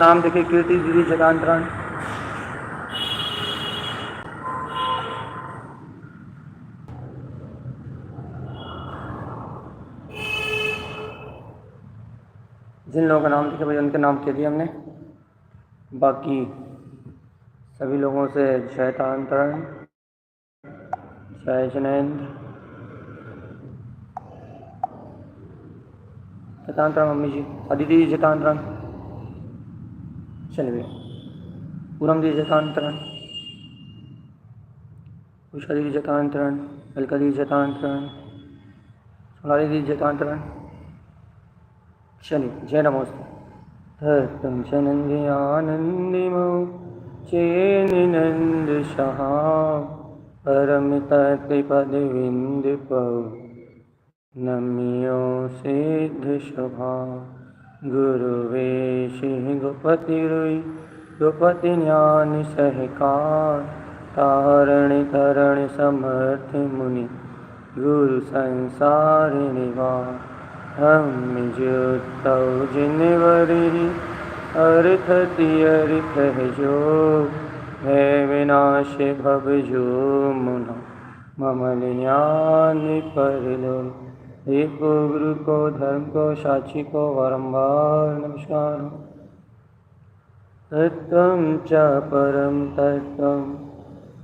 नाम देखे कीर्ति दीदी जटांतरण। जिन लोगों का नाम देखे भाई उनके नाम कह दिए हमने। बाकी सभी लोगों से जय तांतरण, जय जैनेन्द्र, जतांतरण मम्मी जी, अदिति जी जतांतरण, चलिए पूरम जी जतांतरण, उषा जी जतांतरण, अलका जी जतांतरण, सोनाली जी जतांतरण। चलिए जय नमोस्तु। धर्तम चनंदे आनंदिमो चेनिनंद सहा परमितत्पद विंदपौ नम्यो सिद्ध शोभा गुरुवे श्री गोपति रुई गोपति ज्ञान सहकार तारण तरण समर्थ मुनि गुरु संसार निवार हम जुतौ जिनवरी अर्थ तियर्थ जो है विनाश भव जो मुना ममल ज्ञान परलो। एक गुरु को धर्म को साक्षी को बारंबार नमस्कार। तत्त्वं च परम तत्त्वं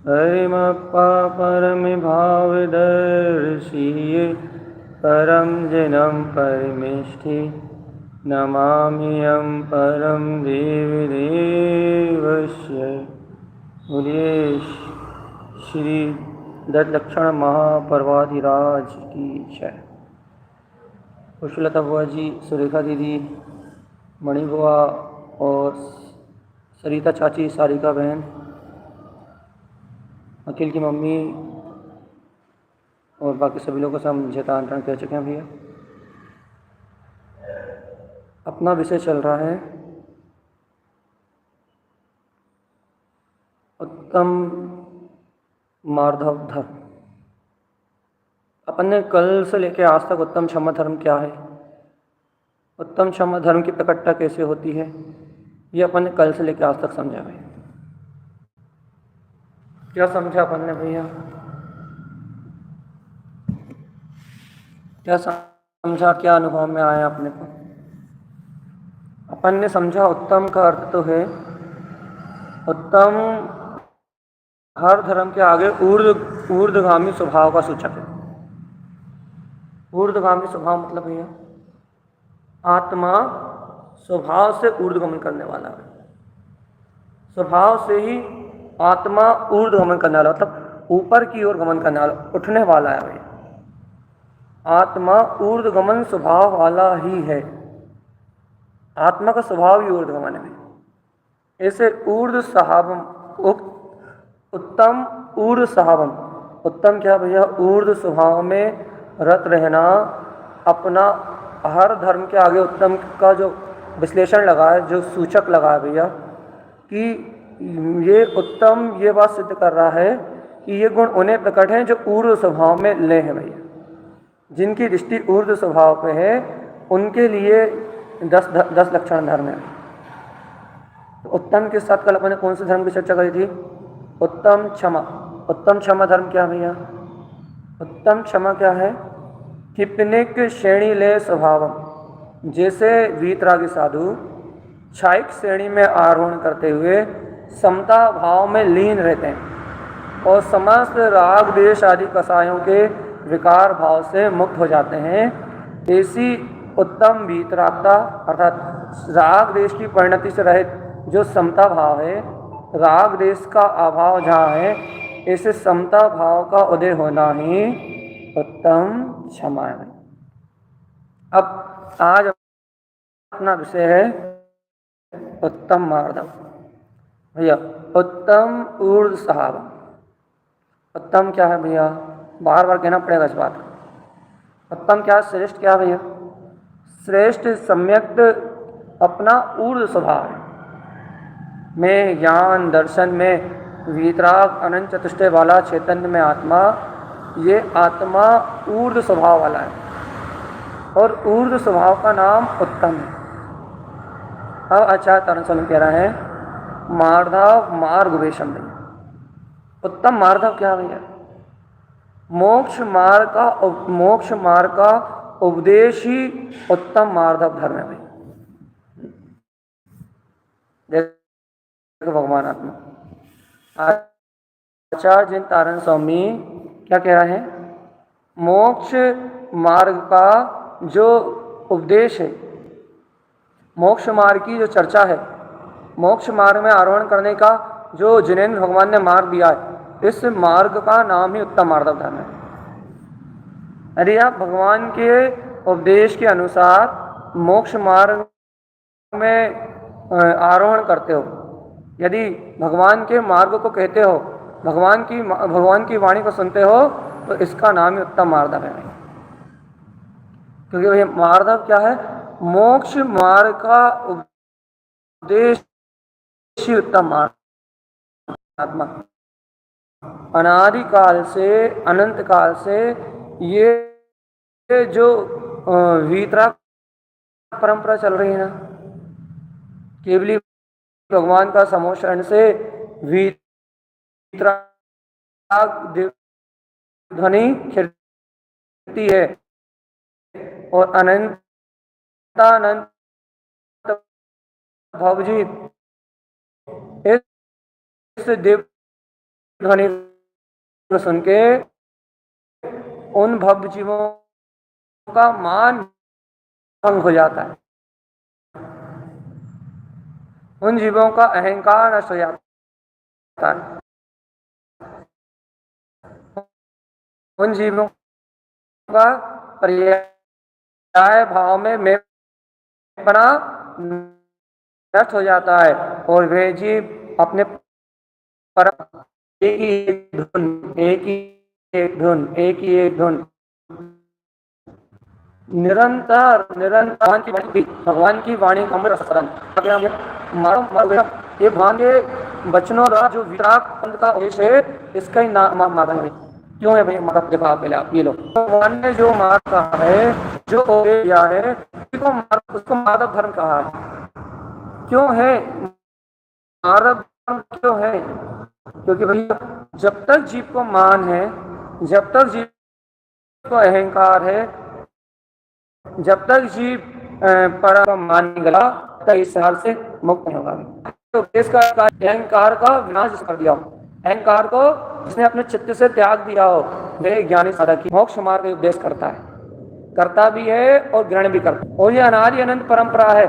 हरिमप्पा परम भाव दर्शिये परम जिनं परमेष्ठि नमाम्यहं परम देव देवस्य। बोलिए श्री दत्तलक्षण महापर्वाधिराज की जय। पुष्पलता बुआ जी, सुरेखा दीदी, मणि बुआ और सरिता चाची, सारिका बहन, अखिल की मम्मी और बाकी सभी लोगों से हम जतांतरण कह चुके हैं भैया। अपना विषय चल रहा है उत्तम मार्धव धर्म। अपन ने कल से लेकर आज तक उत्तम क्षमा धर्म क्या है, उत्तम क्षमा धर्म की प्रकटता कैसे होती है, ये अपन ने कल से लेकर आज तक समझा है। क्या समझा अपन ने भैया? क्या समझा, क्या अनुभव में आया अपने को? अपन ने समझा उत्तम का अर्थ तो है उत्तम हर धर्म के आगे ऊर्ध्वगामी स्वभाव का सूचक है। ऊर्ध्वगामी स्वभाव मतलब भैया आत्मा स्वभाव से ऊर्ध्वगमन करने वाला है। स्वभाव से ही आत्मा ऊर्ध्वगमन करने वाला, मतलब ऊपर की ओर गमन करने वाला, उठने वाला है भैया। आत्मा ऊर्ध्वगमन स्वभाव वाला ही है। आत्मा का स्वभाव ही ऊर्ध्वगमन है। ऐसे ऊर्ध्व सहावम, उत्तम ऊर्ध्व सहावम। उत्तम क्या भैया? ऊर्ध्व स्वभाव में रत रहना। अपना हर धर्म के आगे उत्तम का जो विश्लेषण लगा है, जो सूचक लगा है भैया, कि ये उत्तम ये बात सिद्ध कर रहा है कि ये गुण उन्हें प्रकट हैं जो ऊर्ध्व स्वभाव में ले हैं भैया। जिनकी दृष्टि ऊर्ध्व स्वभाव पे है उनके लिए 10 लक्षण धर्म है। तो उत्तम के साथ कल अपने कौन से धर्म की चर्चा करी थी? उत्तम क्षमा। उत्तम क्षमा धर्म क्या भैया? उत्तम क्षमा क्या है? किपनिक श्रेणी ले स्वभावम। जैसे वीतरागी साधु क्षायिक श्रेणी में आरोहण करते हुए समता भाव में लीन रहते हैं और समस्त राग द्वेष आदि कसायों के विकार भाव से मुक्त हो जाते हैं, ऐसी उत्तम वीतरागता अर्थात राग द्वेष की परिणति से रहित जो समता भाव है, राग द्वेष का अभाव जहाँ है, ऐसे समता भाव का उदय होना ही उत्तम क्षमा है। अब आज अपना विषय है उत्तम मार्धव भैया। उत्तम ऊर्ध्व सहावम। उत्तम क्या है भैया? बार बार कहना पड़ेगा इस बात को। उत्तम क्या? श्रेष्ठ क्या भैया? श्रेष्ठ सम्यक अपना ऊर्ध्व स्वभाव में, ज्ञान दर्शन में वीतराग अनंत चतुष्टय वाला चैतन्य में आत्मा, ये आत्मा ऊर्ध्व स्वभाव वाला है और ऊर्ध्व स्वभाव का नाम उत्तम है। अब आचार्य तारण स्वामी कह रहे हैं मार्धव मार्ग उपदेशम भैया। उत्तम मार्धव क्या भैया? मोक्ष मार्ग का उपदेश ही उत्तम मार्धव धर्म है भाई। देखो भगवान आत्मा आचार्य तारण स्वामी क्या कह रहे हैं? मोक्ष मार्ग का जो उपदेश है, मोक्ष मार्ग की जो चर्चा है, मोक्ष मार्ग में आरोहण करने का जो जिनेन्द्र भगवान ने मार्ग दिया है, इस मार्ग का नाम ही उत्तम मार्ग धर्म है। यदि आप भगवान के उपदेश के अनुसार मोक्ष मार्ग में आरोहण करते हो, यदि भगवान के मार्ग को कहते हो, भगवान की वाणी को सुनते हो, तो इसका नाम ही उत्तम मार्ग है। क्योंकि वह मार्ग क्या है? मोक्ष मार्ग का उपदेश ही उत्तम मार्ग। आत्मा अनादिकाल से अनंत काल से ये जो वीतराग परंपरा चल रही है ना, केवली भगवान का समोषण से वीतराग ध्वनि खिलती है और अनंत भवजी इस देव ध्वनि को सुन के उन भव जीवों का मान भंग हो जाता है, उन जीवों का अहंकार नष्ट हो जाता है, उन जीवों का पर्याय भाव में मैं बना नष्ट हो जाता है और वे जीव अपने परम एक ही एक धुन निरंतर भगवान की वाणी का अमृत सरण ये भगवान के वचनों द्वारा जो विराग पंथ का उद्देश्य है, इसका ही नाम माधव है। क्यों है भाई माधव? देखो आप पहले आप ये लो, भगवान ने जो मार्ग कहा है, जो दिया है, उसको माधव धर्म कहा है। क्यों है माधव धर्म? क्यों है? क्योंकि भैया जब तक जीव को मान है, जब तक जीव को अहंकार है, जब तक जीव पर मान नहीं गला, तब इस साल से मुक्त नहीं होगा। तो देश का अहंकार का विनाश कर दिया हो, अहंकार को जिसने अपने चित्त से त्याग दिया हो, वह ज्ञानी साधक की मोक्ष मार्ग का उपदेश करता है, करता भी है और ग्रहण भी करता है। और ये अनादि अनंत परंपरा है।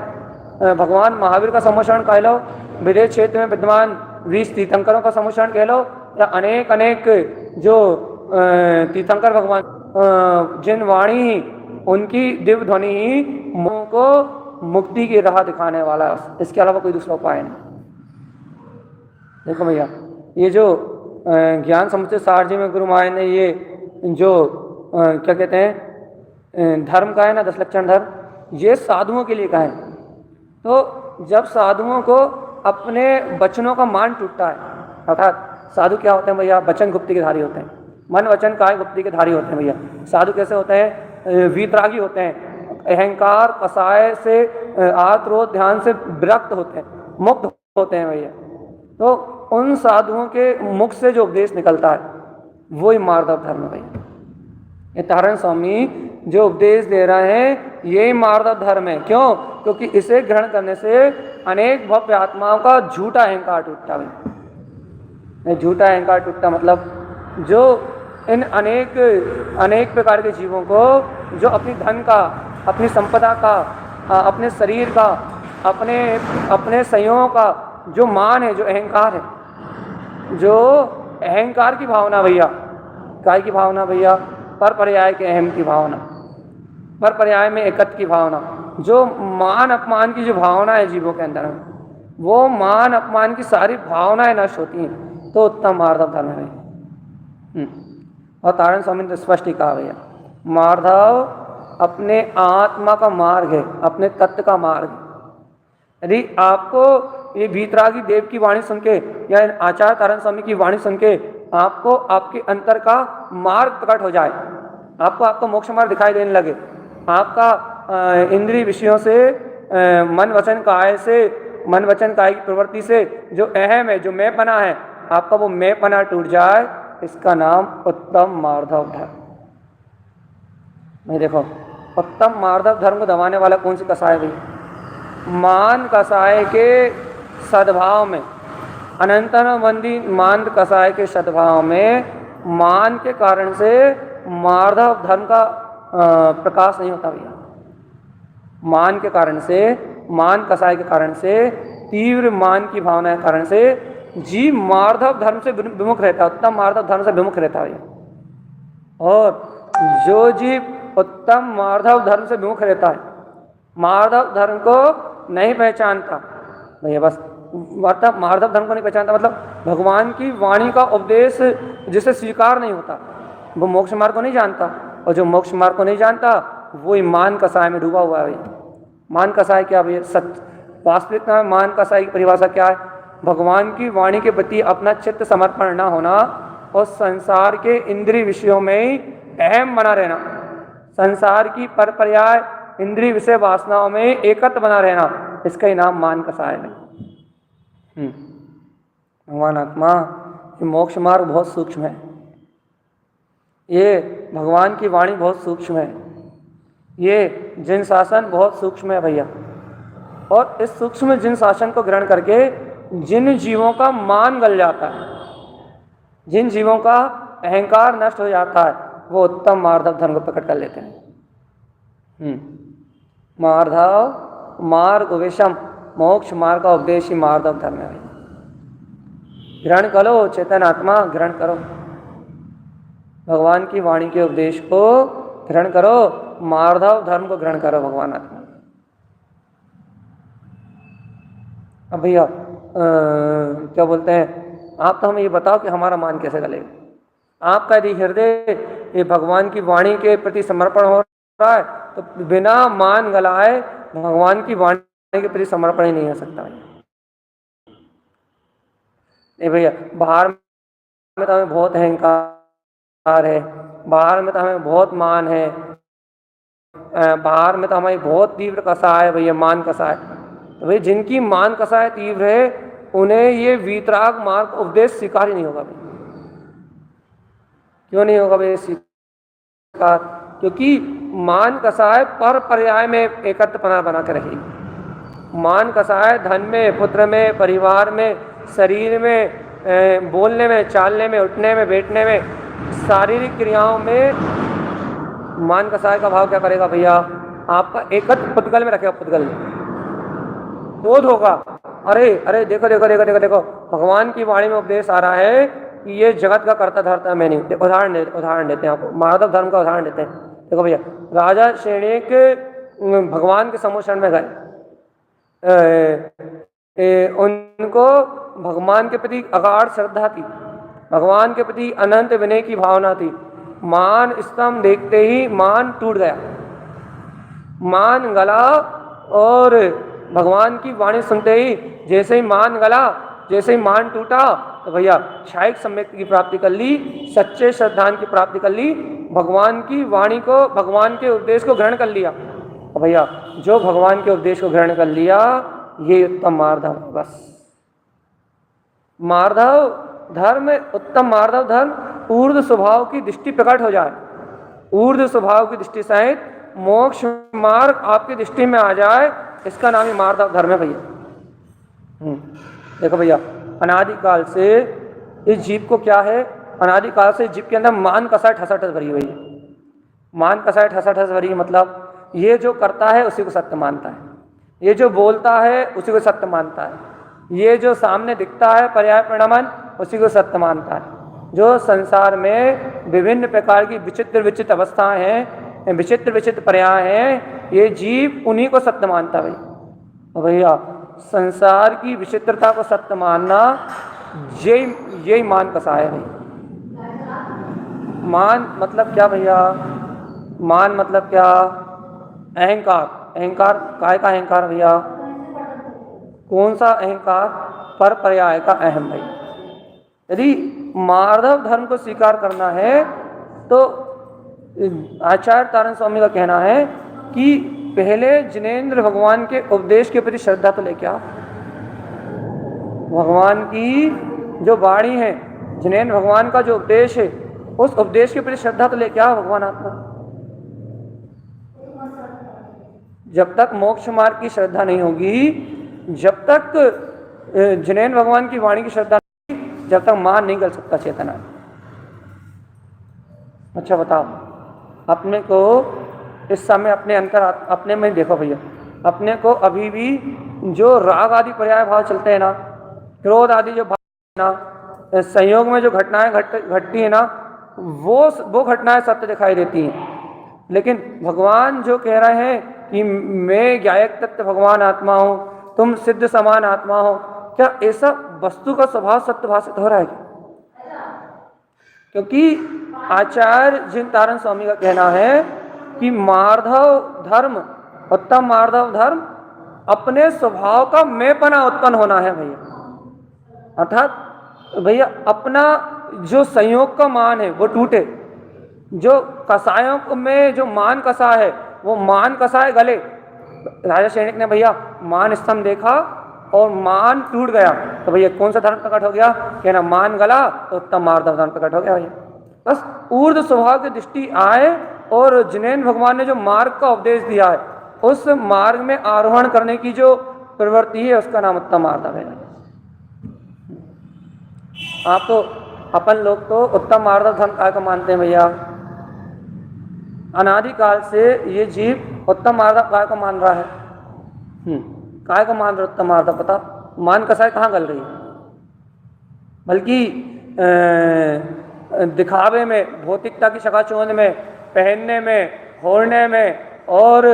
भगवान महावीर का समोषण कह लो, विदेश क्षेत्र में विद्यमान 20 तीर्थंकरों का समोषण कह लो, या अनेक जो तीर्थंकर भगवान जिन वाणी उनकी दिव्य ध्वनि ही मोह को मुक्ति की राह दिखाने वाला है, इसके अलावा कोई दूसरा उपाय नहीं। देखो भैया ये जो ज्ञान समुच्चय सार जी में गुरु महाराज ने ये जो क्या कहते हैं धर्म का है ना, 10 लक्षण धर्म, ये साधुओं के लिए का है। तो जब साधुओं को अपने वचनों का मान टूटता है, अर्थात साधु क्या होते हैं भैया? वचन गुप्ति के धारी होते हैं, मन वचन काय गुप्ति के धारी होते हैं भैया। साधु कैसे होते हैं? वीतरागी होते हैं, अहंकार कसाय से आत्रोध ध्यान से विरक्त होते हैं, मुक्त होते हैं भैया। तो उन साधुओं के मुख से जो उपदेश निकलता है वो ही मार्गदर्शक धर्म है भैया। ये तारण स्वामी जो उपदेश दे रहे हैं ये मार्गदर्शक धर्म है। क्यों? क्योंकि इसे ग्रहण करने से अनेक भव्य आत्माओं का झूठा अहंकार टूटता है। झूठा अहंकार टूटता मतलब जो इन अनेक प्रकार के जीवों को जो अपनी धन का, अपनी संपदा का, अपने शरीर का, अपने संयोग का जो मान है, जो अहंकार है, जो अहंकार की भावना भैया, काय की भावना भैया? पर पर्याय के अहम की भावना, पर पर्याय में एकत्व की भावना, जो मान अपमान की जो भावना है जीवों के अंदर में, वो मान अपमान की सारी भावनाएं नष्ट होती हैं, तो उत्तम मार्गदर्शक धर्म है। और तारण स्वामी ने स्पष्ट ही कहा भैया, मार्धव अपने आत्मा का मार्ग है, अपने तत्व का मार्ग है। यदि आपको ये वीतरागी देव की वाणी सुन के या आचार्य तारण स्वामी की वाणी सुन के आपको आपके अंतर का मार्ग प्रकट हो जाए, आपको मोक्ष मार्ग दिखाई देने लगे, आपका इंद्रिय विषयों से मन वचन काया से, मन वचन काया की प्रवृत्ति से जो अहम है, जो मैं पना है, आपका वो मैं पना टूट जाए, इसका नाम उत्तम मार्धव धर्म। नहीं देखो, उत्तम मार्धव धर्म को दबाने वाला कौन सी कसाय भाई? मान कसाय के सद्भाव में, अनंतन बंदी मान कसाय के सद्भाव में, मान के कारण से मार्धव धर्म का प्रकाश नहीं होता भैया। मान के कारण से, मान कसाय के कारण से, तीव्र मान की भावना के कारण से जीव मार्धव धर्म से विमुख रहता है, उत्तम मार्धव धर्म से विमुख रहता है। और जो जीव उत्तम मार्धव धर्म से विमुख रहता है, मार्धव धर्म को नहीं पहचानता भैया, बस मतलब मार्धव धर्म को नहीं पहचानता मतलब भगवान की वाणी का उपदेश जिसे स्वीकार नहीं होता, वो मोक्ष मार्ग को नहीं जानता। और जो मोक्ष मार्ग को नहीं जानता वो मान कसाय में डूबा हुआ है। मान कसाय क्या भैया? सत्य वास्तविकता में मान कसाय की परिभाषा क्या है? भगवान की वाणी के प्रति अपना चित्त समर्पण न होना और संसार के इंद्रिय विषयों में ही अहम बना रहना, संसार की परपर्याय इंद्रिय विषय वासनाओं में एकत्र बना रहना, इसका ही नाम मान कसाय है। भगवान आत्मा, ये मोक्ष मार्ग बहुत सूक्ष्म है, ये भगवान की वाणी बहुत सूक्ष्म है, ये जिन शासन बहुत सूक्ष्म है भैया। और इस सूक्ष्म जिन शासन को ग्रहण करके जिन जीवों का मान गल जाता है, जिन जीवों का अहंकार नष्ट हो जाता है, वो उत्तम मार्धव धर्म को प्रकट कर लेते हैं। मार्धव मार्ग विषम, मोक्ष मार्ग का उपदेश ही मार्धव धर्म है। ग्रहण करो चेतन आत्मा, ग्रहण करो भगवान की वाणी के उपदेश को, ग्रहण करो मार्धव धर्म को, ग्रहण करो भगवान आत्मा। अब भैया क्या बोलते हैं, आप तो हमें ये बताओ कि हमारा मान कैसे गलेगा? आपका यदि हृदय ये भगवान की वाणी के प्रति समर्पण हो रहा है तो बिना मान गलाए भगवान की वाणी के प्रति समर्पण ही नहीं हो सकता। नहीं भैया, बाहर में तो हमें बहुत अहंकार है, बाहर में तो हमें बहुत मान है, बाहर में तो हमारी बहुत तीव्र कसा है भैया, मान कसा है। तो भाई जिनकी मान कसा है, तीव्र है, उन्हें ये वीतराग मार्ग उपदेश स्वीकार ही नहीं होगा भाई। क्यों नहीं होगा भाई स्वीकार? क्योंकि मान कसाय पर पर्याय में एकत्रपना बना के रहेगी। मान कसाय धन में, पुत्र में, परिवार में, शरीर में, बोलने में, चालने में, उठने में, बैठने में, शारीरिक क्रियाओं में मान कसाय का भाव क्या करेगा भैया? आपका एकत्र पुद्गल में रखेगा, पुद्गल में बोध होगा। अरे अरे देखो देखो देखो देखो देखो, भगवान की वाणी में उपदेश आ रहा है कि ये जगत का कर्ता धर्ता मैं नहीं। उदाहरण देते हैं आपको, मार्धव धर्म का उदाहरण देते हैं। देखो भैया, राजा श्रेणिक भगवान के सम्मुखन में गए, उनको भगवान के प्रति अगाध श्रद्धा थी, भगवान के प्रति अनंत विनय की भावना थी। मान स्तंभ देखते ही मान टूट गया, मान गला, और भगवान की वाणी सुनते ही जैसे ही मान गला, जैसे ही मान टूटा, तो भैया क्षायिक सम्यक की प्राप्ति कर ली, सच्चे श्रद्धान की प्राप्ति कर ली, भगवान की वाणी को, भगवान के उपदेश को ग्रहण कर लिया। तो भैया जो भगवान के उपदेश को ग्रहण कर लिया, ये उत्तम मार्धव। बस मार्धव धर्म, उत्तम मार्धव धर्म ऊर्ध्व स्वभाव की दृष्टि प्रकट हो जाए, ऊर्ध्व स्वभाव की दृष्टि सहित मोक्ष मार्ग आपकी दृष्टि में आ जाए, इसका नाम ही मार्धव धर्म है भैया। देखो भैया, अनादिकाल से इस जीव को क्या है, अनादिकाल से जीव के अंदर मान कसाय ठसाठस भरी हुई है। मान कसाय ठसाठस भरी, मतलब ये जो करता है उसी को सत्य मानता है, ये जो बोलता है उसी को सत्य मानता है, ये जो सामने दिखता है पर्याय परिणामन उसी को सत्य मानता है। जो संसार में विभिन्न प्रकार की विचित्र विचित्र अवस्थाएं हैं, विचित्र विचित्र पर्याय हैं, ये जीव उन्हीं को सत्य मानता है भाई। भैया संसार की विचित्रता को सत्य मानना, यही मान कसाय है भाई। मान मतलब क्या भैया? मान मतलब क्या? अहंकार। अहंकार काय का अहंकार भैया? कौन सा अहंकार? पर पर्याय का अहम भाई। यदि मार्धव धर्म को स्वीकार करना है तो आचार्य तारण स्वामी का कहना है कि पहले जिनेंद्र भगवान के उपदेश के प्रति श्रद्धा तो लेके आओ। भगवान की जो वाणी है, जिनेंद्र भगवान का जो उपदेश है, उस उपदेश के प्रति श्रद्धा तो लेके आओ भगवान आत्मा। जब तक मोक्ष मार्ग की श्रद्धा नहीं होगी, जब तक जिनेंद्र भगवान की वाणी की श्रद्धा नहीं, जब तक मान नहीं कर सकता चेतना। अच्छा बताओ, अपने को इस समय अपने अंतर अपने में देखो भैया, अपने को अभी भी जो राग आदि पर्याय भाव चलते हैं ना, क्रोध आदि जो भाव ना, संयोग में जो घटनाएं घटती है ना, वो घटनाएं सत्य दिखाई देती हैं। लेकिन भगवान जो कह रहे हैं कि मैं ज्ञायक तत्व भगवान आत्मा हूँ, तुम सिद्ध समान आत्मा हो, क्या ऐसा वस्तु का स्वभाव सत्य भाषित हो रहा है? क्योंकि आचार्य जिन तारण स्वामी का कहना है कि मार्धव धर्म, उत्तम मार्धव धर्म अपने स्वभाव का मैंपना उत्पन्न होना है भैया। अर्थात भैया अपना जो संयोग का मान है वो टूटे, जो कसायों में जो मान कसा है वो मान कसा है गले। राजा सैनिक ने भैया मान स्तंभ देखा और मान टूट गया, तो भैया कौन सा धर्म प्रकट हो गया? कहना मान गला तो उत्तम मार्धव धर्म प्रकट हो गया भैया। बस ऊर्ध्व स्वभाव की दृष्टि आए और जिनेंद्र भगवान ने जो मार्ग का उपदेश दिया है, उस मार्ग में आरोहण करने की जो प्रवृत्ति है, उसका नाम उत्तम मार्धव है। आप तो अपन लोग तो उत्तम मार्धव धर्म काय को मानते हैं भैया? अनादिकाल से ये जीव उत्तम मार्धव काय को मान रहा है? काय को मान रहा उत्तम मार्धव? पता मान कसाई कहाँ गल रही है? बल्कि दिखावे में, भौतिकता की चकाचौंध में, पहनने में, ओढ़ने में और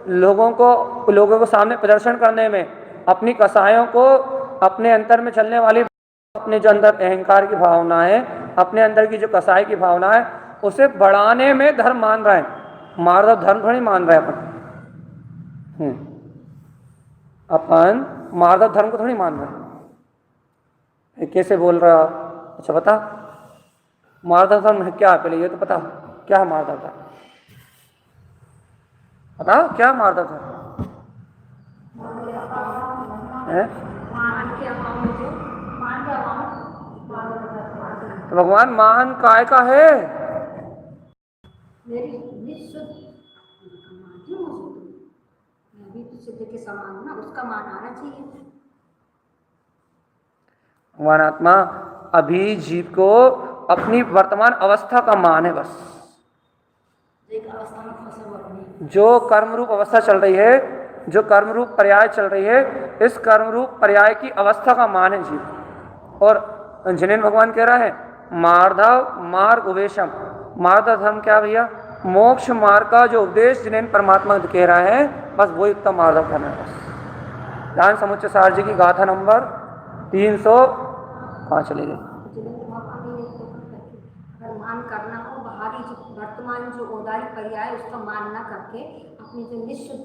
लोगों को सामने प्रदर्शन करने में, अपनी कसायों को, अपने अंतर में चलने वाली, अपने जो अंदर अहंकार की भावना है, अपने अंदर की जो कसाई की भावना है, उसे बढ़ाने में धर्म मान रहे हैं। मार्धव धर्म थोड़ी मान रहे हैं अपन मार्धव धर्म को थोड़ी मान रहे हैं। कैसे बोल रहा? अच्छा बता, मार्धव धर्म है क्या है? पहले ये तो पता, क्या है मार्धव धर्म? बताओ क्या है मार्धव धर्म है? तो भगवान मान काय का है? के समान ना, उसका मान आना चाहिए। भगवान आत्मा अभी जीव को अपनी वर्तमान अवस्था का मान है बस। एक अवस्था में फंसा हुआ, जो कर्म रूप अवस्था चल रही है, जो कर्म रूप पर्याय चल रही है, इस कर्म रूप पर्याय की अवस्था का मान है जीव। और जिनेंद्र भगवान कह रहा है मार्धव मार्ग उवेशम। मार्धव धर्म क्या भैया? मोक्ष मार्ग का जो उपदेश जिनेंद्र परमात्मा कह रहा है, बस वही उत्तम मार्धव धर्म है बस। ज्ञान समुच्चय सार जी की गाथा नंबर 300 कहाँ चली गई? अगर मान करना हो, बाहरी जो वर्तमान जो औदारी पर्याय उसका मान ना करके अपनी जो निश्चित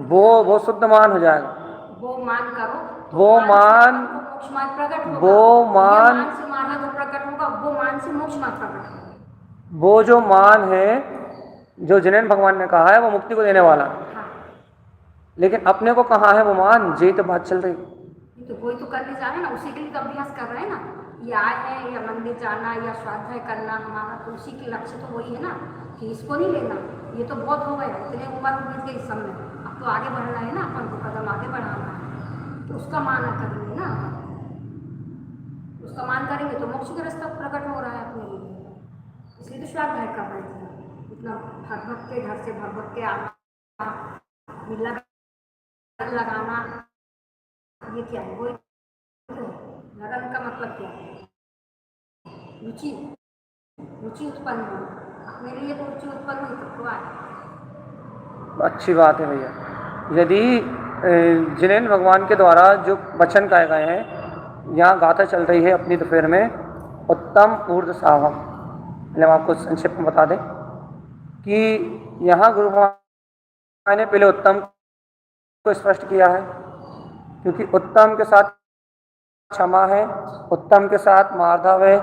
वो शुद्ध मान हो जाएगा। वो मान करो, तो वो मान मोक्ष मार्ग प्रकट होगा। वो मान से माना जो प्रकट होगा, वो मान से मोक्ष मार्ग प्रकट होगा। वो जो मान है जो जिनेंद्र भगवान ने कहा है वो मुक्ति को देने वाला है। हाँ। लेकिन अपने को कहाँ है वो मान? जी तो बात चल रही। तो वही तो करने जा रहे हैं ना, उसी के लिए तो अभ्यास कर रहे हैं ना। ये आए हैं या मंदिर जाना या स्वाध्याय करना, हमारा तो उसी के लक्ष्य तो वही है ना कि इसको नहीं लेना। ये तो बहुत हो गया, इतने उम्र बीत गई इस समय, अब तो आगे बढ़ना है ना, अपन को कदम आगे बढ़ाना है, तो उसका मान करेंगे ना। उसका मान करेंगे तो मोक्ष का रास्ता प्रकट हो रहा है अपने लिए, इसलिए तो स्वाध्याय कर रहे थे। इतना भगवत के घर से भगवत के आना लगाना, ये क्या है? वो लगन का मतलब क्या है? रुचि, रुचि उत्पन्न हो। अपने लिए तो रुचि उत्पन्न हुई तो आए। अच्छी बात है भैया। यदि जिनेंद्र भगवान के द्वारा जो वचन कहे गए हैं, यहाँ गाथा चल रही है अपनी दोपहर में, उत्तम ऊर्ध्व सावम। पहले हम आपको संक्षिप्त में बता दें कि यहाँ गुरु भगवान ने पहले उत्तम को स्पष्ट किया है, क्योंकि उत्तम के साथ क्षमा है, उत्तम के साथ मार्धव है,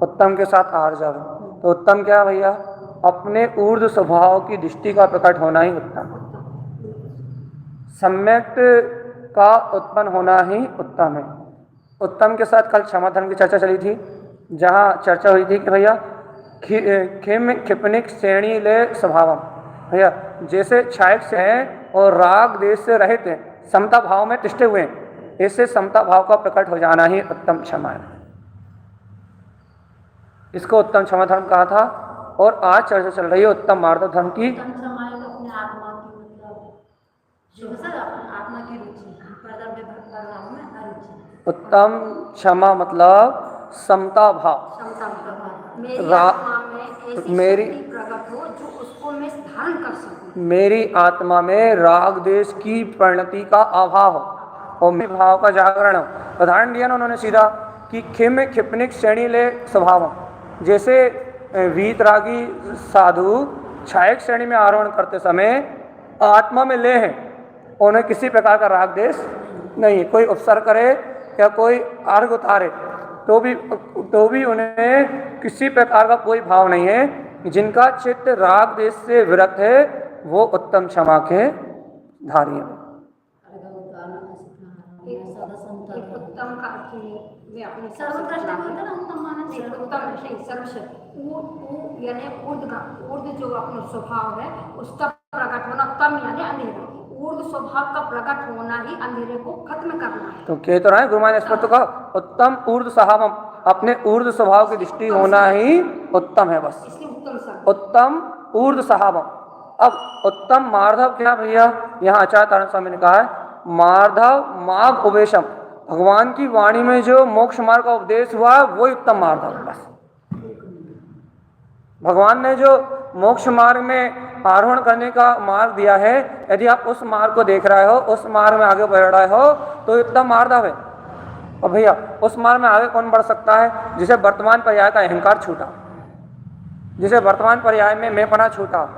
उत्तम के साथ आर्जव है। तो उत्तम क्या भैया? अपने ऊर्ध्व स्वभाव की दृष्टि का प्रकट होना ही उत्तम। सम्यक का उत्पन्न होना ही उत्तम है। उत्तम के साथ कल क्षमा धर्म की चर्चा चली थी, जहाँ चर्चा हुई थी कि भैया खिम क्षिपणिक श्रेणी ले स्वभावम, भैया जैसे क्षायक से हैं और राग देश से रहित हैं, समता भाव में तिष्ठे हुए हैं, इससे समता भाव का प्रकट हो जाना ही उत्तम क्षमा है। इसको उत्तम क्षमा धर्म कहा था। और आज चर्चा चल रही है उत्तम मार्दव धर्म की। उत्तम क्षमा है तो अपने आत्मा की मतलब जो सर आत्मा की रुचि कर्तव्य भाव में अरुचि। उत्तम क्षमा मतलब समता भाव। क्षमता भाव। मेरी रा- आत्मा में ऐसी मेरी- शक्ति प्रकट हो जो उसको मैं धारण कर सकूं। मेरी आत्मा में राग देश की परिणति का अभाव हो और मेरे भाव का जागरण हो। उदाहरण दिया ना उन्होंने सीधा कि खिम क्षिपणिक श्रेणी ले स्वभाव, जैसे वीतरागी साधु क्षायक श्रेणी में आरोहण करते समय आत्मा में ले हैं, उन्हें किसी प्रकार का राग देश नहीं है। कोई उपसर्ग करे या कोई अर्घ उतारे तो भी उन्हें किसी प्रकार का कोई भाव नहीं है। जिनका चित्त राग देश से विरक्त है वो उत्तम क्षमा के धारी हैं। एक उत्तम का अर्थ में अपने सर्वश्रेष्ठ होता है ना उत्तम मानस नहीं, उत्तम नहीं, सर्वश्रेष्ठ यानी ऊर्ध्व जो अपना स्वभाव है उसका प्रकट होना। उत्तम यानी अंधेरा, ऊर्ध्व स्वभाव का प्रकट होना ही अंधेरे को खत्म करना है। तो कह तो रहा है गुरु महाराज स्पष्ट कहा उत्तम ऊर्ध्व स्वभावम, अपने ऊर्ध्व स्वभाव की दृष्टि होना ही उत्तम है। बस इसलिए उत्तम सर उत्तम ऊर्ध्व स्वभावम। अब उत्तम मार्धव क्या भैया, यहाँ आचार्य तारण स्वामी ने कहा है मार्धव मार्ग उपदेशम, भगवान की वाणी में जो मोक्ष मार्ग का उपदेश हुआ वही उत्तम मार्धव है। बस भगवान ने जो मोक्ष मार्ग में आरोहण करने का मार्ग दिया है, यदि आप उस मार्ग को देख रहे हो, उस मार्ग में आगे बढ़ रहे हो तो उत्तम मार्धव है। और भैया उस मार्ग में आगे कौन बढ़ सकता है? जिसे वर्तमान पर्याय का अहंकार छूटा, जिसे वर्तमान पर्याय में मैंपना छूटा,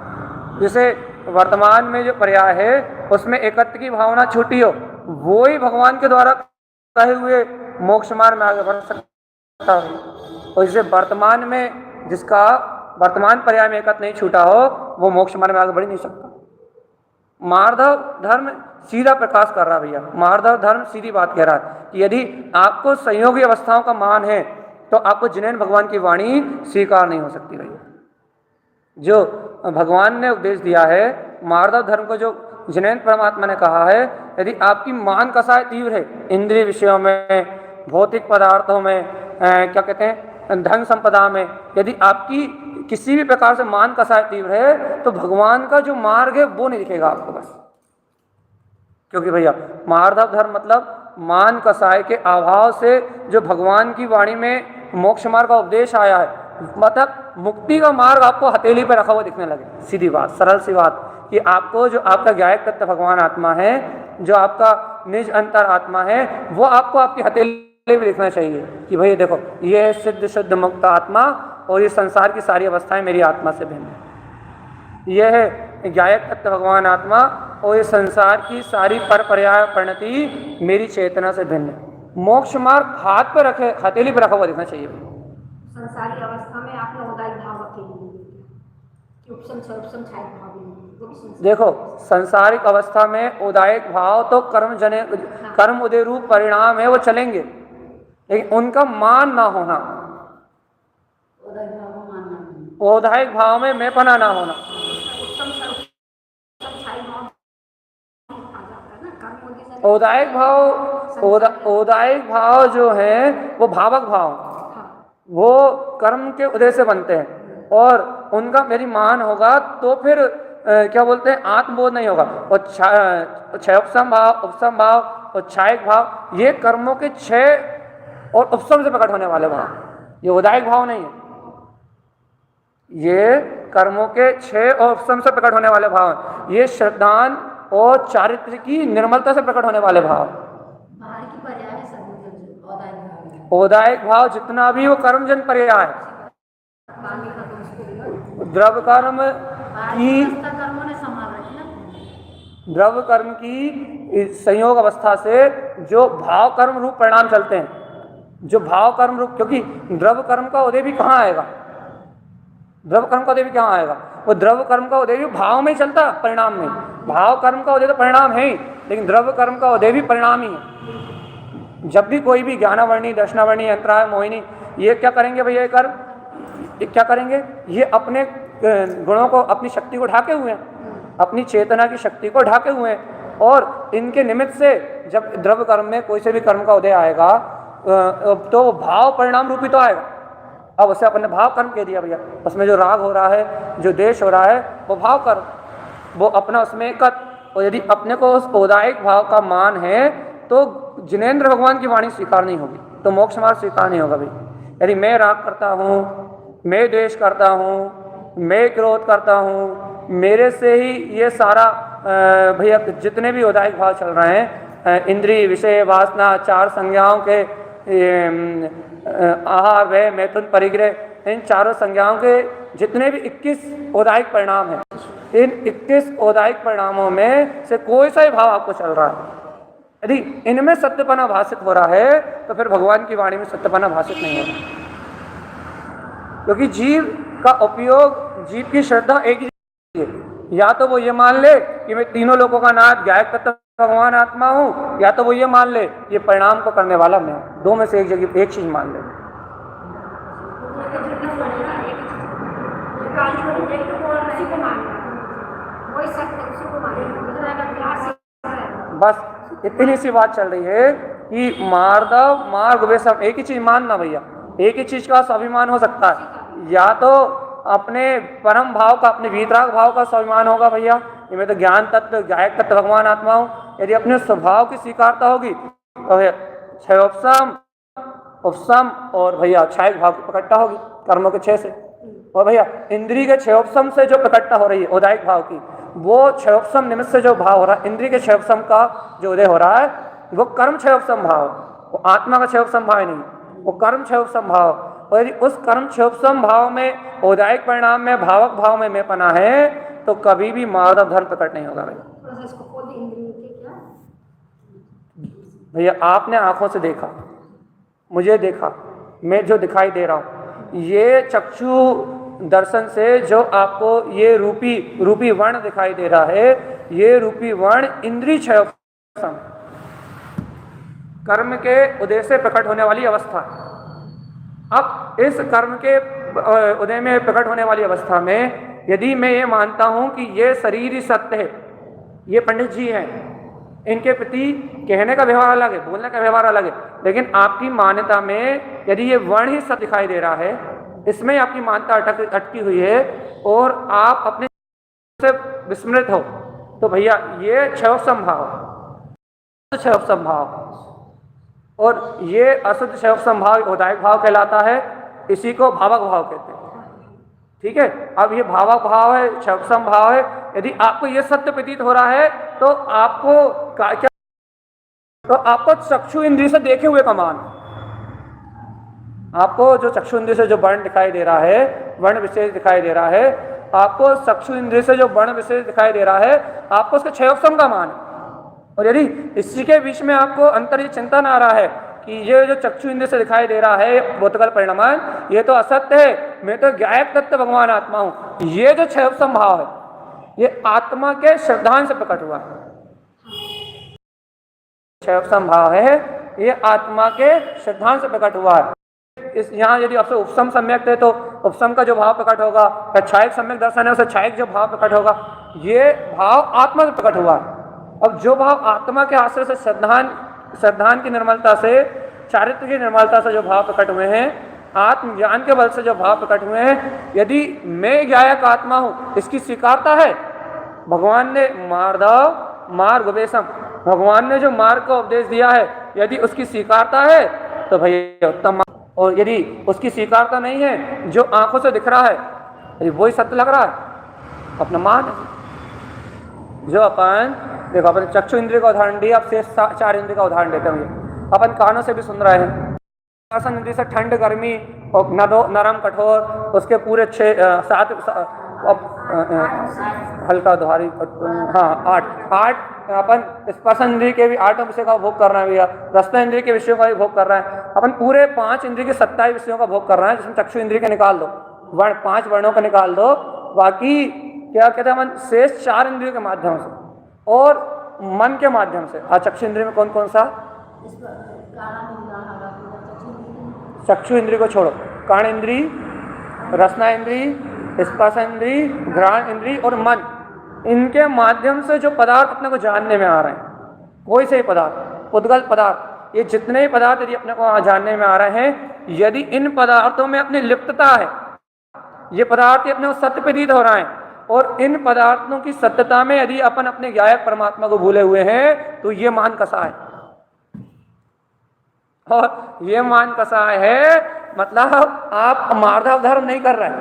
जिसे वर्तमान में जो पर्याय है उसमें एकत्व की भावना छूटी हो, वो ही भगवान के द्वारा कहे हुए मोक्ष मार्ग में आगे बढ़ सकता है। और जिसे वर्तमान में जिसका वर्तमान पर्याय में एकत्व नहीं छूटा हो वो मोक्ष मार्ग में आगे बढ़ ही नहीं सकता। मार्धव धर्म सीधा प्रकाश कर रहा है भैया। मार्धव धर्म सीधी बात कह रहा है कि यदि आपको संयोगी अवस्थाओं का मान है तो आपको जिनेन भगवान की वाणी स्वीकार नहीं हो सकती भैया। जो भगवान ने उपदेश दिया है मार्धव धर्म को, जो जिनेन परमात्मा ने कहा है, यदि आपकी मान कसाय तीव्र है इंद्रिय विषयों में, भौतिक पदार्थों में, क्या कहते हैं धन संपदा में, यदि आपकी किसी भी प्रकार से मान कसाय तीव्र है तो भगवान का जो मार्ग है वो नहीं दिखेगा आपको। बस क्योंकि भैया मार्धव धर्म मतलब मान कसाय के अभाव से जो भगवान की वाणी में मोक्ष मार्ग का उपदेश आया है, मतलब मुक्ति का मार्ग आपको हथेली पर रखा हुआ दिखने लगे। सीधी बात, सरल सी बात कि आपको जो आपका ज्ञायक तत्व भगवान आत्मा है, जो आपका निज अंतर आत्मा है, वो आपको आपकी हथेली भी दिखना चाहिए कि भैया देखो ये है सिद्ध शुद्ध मुक्त आत्मा और ये संसार की सारी अवस्थाएं मेरी आत्मा से भिन्न है। यह है ज्ञायक तत्व भगवान आत्मा और ये संसार की सारी पर पर्याय परिणति मेरी चेतना से भिन्न है। मोक्ष मार्ग हाथ पर रखे, हथेली पर रखा हुआ दिखना चाहिए। संसारी अवस्था में आपने उदाई भाव रखे कि उपसम सर्वसम छायक भाव भी नहीं, वो भी संसार। देखो संसारिक अवस्था में उदायक भाव तो कर्म उदय रूप परिणाम है, वो चलेंगे, लेकिन उनका मान ना होना, औदायिक भाव में मैंपना ना होना। उत्तम सर्वसम छायक भाव आ जाता है ना, कर्म उदय से। औदायिक भाव जो है वो भावक भाव, वो कर्म के उदय से बनते हैं और उनका मेरी मान होगा तो फिर क्या बोलते हैं आत्मबोध नहीं होगा। और क्षय उपसम भाव और क्षायक भाव ये कर्मों के क्षय और उपसम से प्रकट होने वाले भाव, ये उदायिक भाव नहीं है। ये कर्मों के क्षय और उपसम से प्रकट होने वाले भाव हैं। ये श्रद्धान और चारित्र की निर्मलता से प्रकट होने वाले भाव। बाहर की पर्याय है सभी औदायिक भाव जितना भी वो कर्मजन पर्याय है, द्रव्य कर्म की कर्मों ने संभाल रखी ना। द्रव्य कर्म की संयोग अवस्था से जो भाव कर्म रूप परिणाम चलते हैं, जो भाव कर्म रूप, क्योंकि द्रव्य कर्म का उदय भी कहाँ आएगा? द्रव्य कर्म का उदय भी कहाँ आएगा? वो द्रव्य कर्म का उदय भी भाव में ही चलता, परिणाम में। भाव कर्म का उदय तो परिणाम है ही, लेकिन द्रव्य कर्म का उदय भी परिणाम ही है। जब भी कोई भी ज्ञानावर्णी, दर्शनावर्णी, अंतराय, मोहिनी, ये क्या करेंगे भैया, ये कर्म, ये क्या करेंगे, ये अपने गुणों को, अपनी शक्ति को ढाके हुए हैं, अपनी चेतना की शक्ति को ढाके हुए हैं। और इनके निमित्त से जब द्रव्य कर्म में कोई से भी कर्म का उदय आएगा तो भाव परिणाम रूपी तो आएगा। अब उसे अपन ने भाव कर्म कह दिया भैया, उसमें जो राग हो रहा है, जो देश हो रहा है, वो भाव कर्म, वो अपना उसमें और यदि अपने को उस औदायिक भाव का मान है तो जिनेंद्र भगवान की वाणी स्वीकार नहीं होगी, तो मोक्ष मार्ग स्वीकार नहीं होगा भाई। यदि मैं राग करता हूँ, मैं द्वेष करता हूँ, मैं क्रोध करता हूँ, मेरे से ही ये सारा भैया जितने भी औदायिक भाव चल रहे हैं, इंद्रिय, विषय, वासना, चार संज्ञाओं के आहार, व्यय, मैथुन, परिग्रह, इन चारों संज्ञाओं के जितने भी 21 औदायिक परिणाम हैं, इन 21 औदायिक परिणामों में से कोई सा ही भाव आपको चल रहा है, यदि इनमें सत्यपना भाषित हो रहा है तो फिर भगवान की वाणी में सत्यपना भाषित नहीं हो रहा, क्योंकि जीव का उपयोग, जीव की श्रद्धा एक ही है, या तो वो ये मान ले कि मैं तीनों लोगों का नाथ, गायक तत्व भगवान आत्मा हूँ, या तो वो ये मान ले ये परिणाम को करने वाला मैं हूँ। दो में से एक जगह एक चीज मान ले। बस इतनी सी बात चल रही है कि मार्दव, मार्ग, वे सब एक ही चीज मानना भैया, एक ही चीज का स्वाभिमान हो सकता है, या तो अपने परम भाव का, अपने वीतराग भाव का स्वाभिमान होगा भैया, ये मैं तो ज्ञान तत्व, गायक तत्व भगवान आत्मा हूँ। यदि अपने स्वभाव की स्वीकारता होगी तो भैया क्षयोपशम, उपशम और भैया क्षयिक भाव की प्रकटता होगी कर्मों के क्षय से। और भैया इंद्रिय के क्षयोपशम से जो प्रकटता हो रही है औदायिक भाव की, वो क्षयोपशम निमित्त से जो भाव हो रहा है, इंद्रिय के क्षयोपशम का जो उदय हो रहा है, वो कर्म क्षयोपशम भाव, वो आत्मा का क्षयोपशम भाव नहीं, वो कर्म क्षयोपशम भाव। और यदि उस कर्म क्षयोपशम भाव में, औदायिक परिणाम में, भावक भाव में मैं पना है तो कभी भी माधव धर्म प्रकट नहीं होगा भैया। आपने आंखों से देखा, मुझे देखा, मैं जो दिखाई दे रहा हूँ, ये चक्षु दर्शन से जो आपको ये रूपी वर्ण दिखाई दे रहा है, ये रूपी वर्ण इंद्रिय क्षयोपशम, कर्म के उदय से प्रकट होने वाली अवस्था। अब इस कर्म के उदय में प्रकट होने वाली अवस्था में यदि मैं ये मानता हूं कि ये शरीर ही सत्य है, ये पंडित जी हैं, इनके प्रति कहने का व्यवहार अलग है, बोलने का व्यवहार अलग है, लेकिन आपकी मान्यता में यदि ये वर्ण ही सत्य दिखाई दे रहा है, इसमें आपकी मान्यता अटकी हुई है और आप अपने से विस्मृत हो, तो भैया ये क्षयोपशम भाव, क्षयोपशम भाव, और ये अशुद्ध क्षयोपशम भाव औदायिक भाव कहलाता है, इसी को भावक भाव कहते हैं। ठीक है, अब ये भावक भाव है, क्षयोपशम भाव है। यदि आपको ये सत्य प्रतीत हो रहा है तो आपको क्या, तो आपको चक्षु इंद्रिय से देखे हुए का मान, आपको जो चक्षु इंद्रिय से जो वर्ण दिखाई दे रहा है, वर्ण विशेष दिखाई दे रहा है, आपको चक्षु इंद्रिय से जो वर्ण विशेष दिखाई दे रहा है, आपको उसके क्षयोपशम का मान है। और यदि इसी के बीच में आपको अंतर ये चिंता ना आ रहा है कि ये जो चक्षु इंद्रिय से दिखाई दे रहा है भौतिकल परिणाम, ये तो असत्य है, मैं तो गायक तत्व भगवान आत्मा हूँ, ये जो क्षयोपशम भाव है ये आत्मा के श्रद्धांश से प्रकट हुआ है। क्षयोपशम भाव है ये आत्मा के श्रद्धांश से प्रकट हुआ है। इस यहाँ यदि आपसे उपशम सम्यक है तो उपशम का जो भाव प्रकट होगा, क्षयिक सम्यक दर्शन है उसे क्षयिक जो भाव प्रकट होगा, ये भाव आत्मा से प्रकट हुआ है। अब जो भाव आत्मा के आश्रय से श्रद्धान की निर्मलता से, चारित्र की निर्मलता से जो भाव प्रकट हुए हैं, आत्मज्ञान के बल से जो भाव प्रकट हुए हैं, यदि मैं गायक आत्मा हूँ इसकी स्वीकारता है, भगवान ने मार्ग उपदेशम, भगवान ने जो मार्ग का उपदेश दिया है, यदि उसकी स्वीकारता है तो भैया उत्तम। और यदि उसकी स्वीकारता नहीं है, जो आंखों से दिख रहा है यदि वही सत्य लग रहा है, अपना मान है। जो अपन देखो, अपन चक्षु इंद्रिय का उदाहरण दिया, अब शेष चार इंद्रिय का उदाहरण देते हैं। अपन कानों से भी सुन रहे हैं, आसन इंद्रिय से ठंड, गर्मी और नरम, कठोर, उसके पूरे 7 हल्का धारी, हाँ 8 अपन स्पर्श इंद्रिय के भी 8 विषयों का भोग कर रहे हैं भैया, रसना इंद्रिय के विषयों का भी भोग कर रहे हैं। अपन पूरे 5 इंद्रिय के 27 विषयों का भोग कर रहे हैं, जिसमें चक्षु इंद्रिय के निकाल दो, 5 वर्णों का निकाल दो, बाकी क्या कहते हैं मन शेष 4 इंद्रियों के माध्यम से और मन के माध्यम से। चक्षु इंद्रिय में कौन कौन सा? इस पर काला नीला हरा पीला चक्षु चक्षु इंद्रिय को छोड़ो, कर्ण इंद्री, रसना इंद्री, स्पर्श इंद्री, घ्राण इंद्री और मन, इनके माध्यम से जो पदार्थ अपने को जानने में आ रहे हैं, कोई से पदार्थ, उद्गल पदार्थ, ये जितने ही पदार्थ यदि अपने को जानने में आ रहे हैं, यदि इन पदार्थों में अपनी लिप्तता है, ये पदार्थ अपने को सत्य प्रतीत हो रहा है, और इन पदार्थों की सत्यता में यदि अपन अपने गायक परमात्मा को भूले हुए हैं, तो ये मान कसा है। और ये मान कसा है मतलब आप मार्धव धर्म नहीं कर रहे हैं,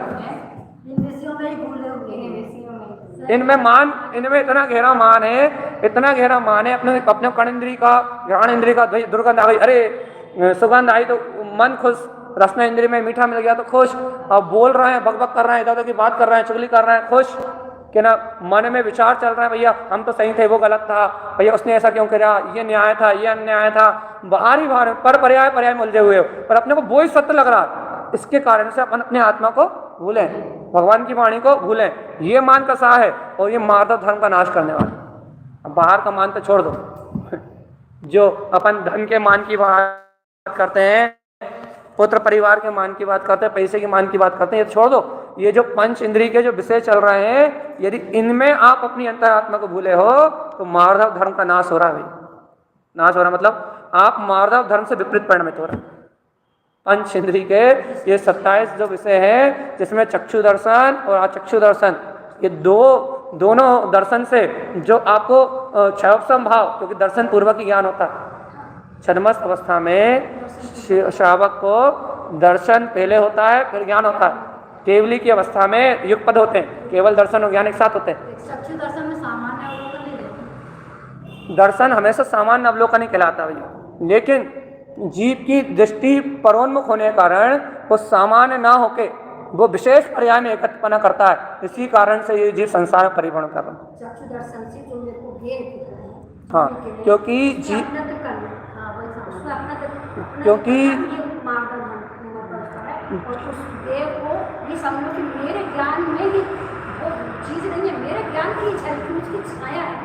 इन विषयों में ही भूले हुए हैं, विषयों में इनमें मान, इनमें इतना गहरा मान है, इतना गहरा मान है। अपने अपने कर्ण इंद्री का, घ्राण इंद्री का दुर्गंध आ गई, अरे सुगंध आई तो मन खुश, रसना इंद्री में मीठा मिल गया तो खुश, अब बोल रहे हैं, बकबक कर रहे हैं, इधर उधर की बात कर रहे हैं, चुगली कर रहे हैं, खुश कि ना, मन में विचार चल रहा है, भैया हम तो सही थे, वो गलत था, भैया उसने ऐसा क्यों किया, ये न्याय था, ये अन्याय था, बाहर ही बाहर पर पर्याय पर्याय में उलझे हुए हो, पर अपने को वो ही सत्य लग रहा है। इसके कारण से अपन अपने आत्मा को भूलें, भगवान की वाणी को भूलें, ये मान कसा है और ये माधव धर्म का नाश करने वाला। अब बाहर का मान तो छोड़ दो, जो अपन धन के मान की बात करते हैं, पुत्र परिवार के मान की बात करते हैं, पैसे के मान की बात करते हैं, ये छोड़ दो। ये जो पंच इंद्रिय के जो विषय चल रहे हैं, यदि इनमें आप अपनी अंतरात्मा को भूले हो तो माधव धर्म का नाश हो रहा है भाई। नाश हो रहा मतलब आप माधव धर्म से विपरीत परिणमित हो रहे हैं। पंच इंद्रिय के ये 27 जो विषय हैं, जिसमें चक्षु दर्शन और अचक्षु दर्शन, ये दोनों दर्शन से जो आपको क्षयोपम भाव, क्योंकि दर्शन पूर्वक ही ज्ञान होता है। छद्मस्त अवस्था में श्रावक को दर्शन पहले होता है, फिर ज्ञान होता है। केवली की अवस्था में युगपद होते हैं, केवल दर्शन और ज्ञान एक साथ होते हैं। चक्षु दर्शन में सामान्य अवलोकन नहीं देते, दर्शन हमेशा सामान्य अवलोकन ही कहलाता है भैया, लेकिन जीव की दृष्टि परोन्मुख होने के कारण वो सामान्य ना होके वो विशेष पर्याय में एकत्वपना करता है। इसी कारण से ये जीव संसार में परिभ्रमण कर रहा है। चक्षु दर्शन से जो मेरे को ज्ञान, हाँ, क्योंकि जीव, क्योंकि और उस देव को ये समझो कि मेरे ज्ञान में ही वो चीज़ नहीं है, मेरे ज्ञान की झलकी, उसकी छाया है,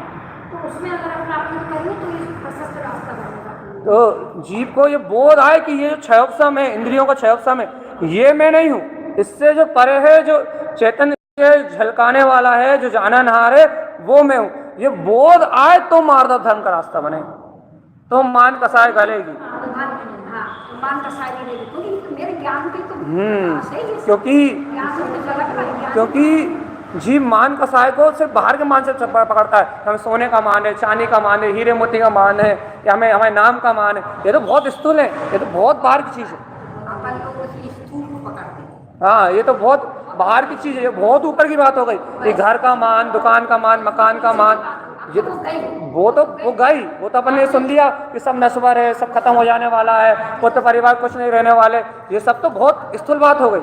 तो उसमें अगर अपना अपना करूँ तो ये प्रशस्त रास्ता बनेगा। तो जीव को ये बोध आए कि ये जो क्षयोपम है, इंद्रियों का क्षयोपम है, ये मैं नहीं हूँ, इससे जो परे है, जो चैतन्य से झलकाने वाला है, जो जाननहार है, वो मैं हूँ। ये बोध आए तो मार्धव धर्म का रास्ता बने, तो मान कसाय गलेगी। मेरे ज्ञान के तो क्योंकि जीव मान कसाय को सिर्फ बाहर के मान से पकड़ता है। हमें सोने का मान है, चांदी का मान है, हीरे मोती का मान है, या हमें हमारे नाम का मान है, ये तो बहुत स्थूल है, ये तो बहुत बाहर की चीज़ है। हाँ, ये तो बहुत बाहर की चीज़ है, ये बहुत ऊपर की बात हो गई। ये घर का मान, दुकान का मान, मकान का मान, ये तो वो गई, वो तो अपन ने सुन लिया कि सब नश्वर है, सब खत्म हो जाने वाला है, पुत्र परिवार कुछ नहीं रहने वाले, ये सब तो बहुत स्थूल बात हो गई,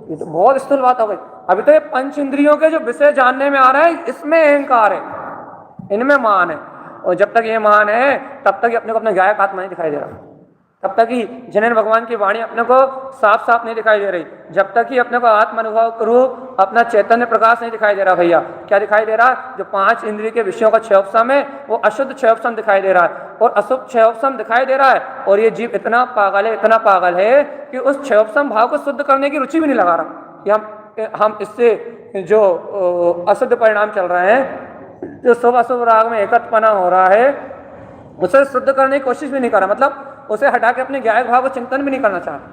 ये तो बहुत स्थूल बात हो गई। अभी तो ये पंच इंद्रियों के जो विषय जानने में आ रहा है, इसमें अहंकार है, इनमें मान है, और जब तक ये मान है तब तक अपने को अपने गायक आत्मा नहीं दिखाई दे रहा, तब तक ही जिनेन्द्र भगवान की वाणी अपने को साफ साफ नहीं दिखाई दे रही, जब तक ही अपने को आत्म अनुभव रूप अपना चैतन्य प्रकाश नहीं दिखाई दे रहा। भैया क्या दिखाई दे रहा? जो 5 इंद्रिय के विषयों का क्षयोपम है, वो अशुद्ध क्षयोपम दिखाई दे रहा है, और अशुद्ध क्षयोपम दिखाई दे रहा है, और ये जीव इतना पागल है, इतना पागल है कि उस क्षयोपम भाव को शुद्ध करने की रुचि भी नहीं लगा रहा कि हम इससे जो अशुद्ध परिणाम चल रहे हैं, जो शुभ अशुभ राग में एकत्वपना हो रहा है, उसे शुद्ध करने की कोशिश भी नहीं कर रहा, मतलब उसे हटा के अपने गायक भाव को चिंतन भी नहीं करना चाहता।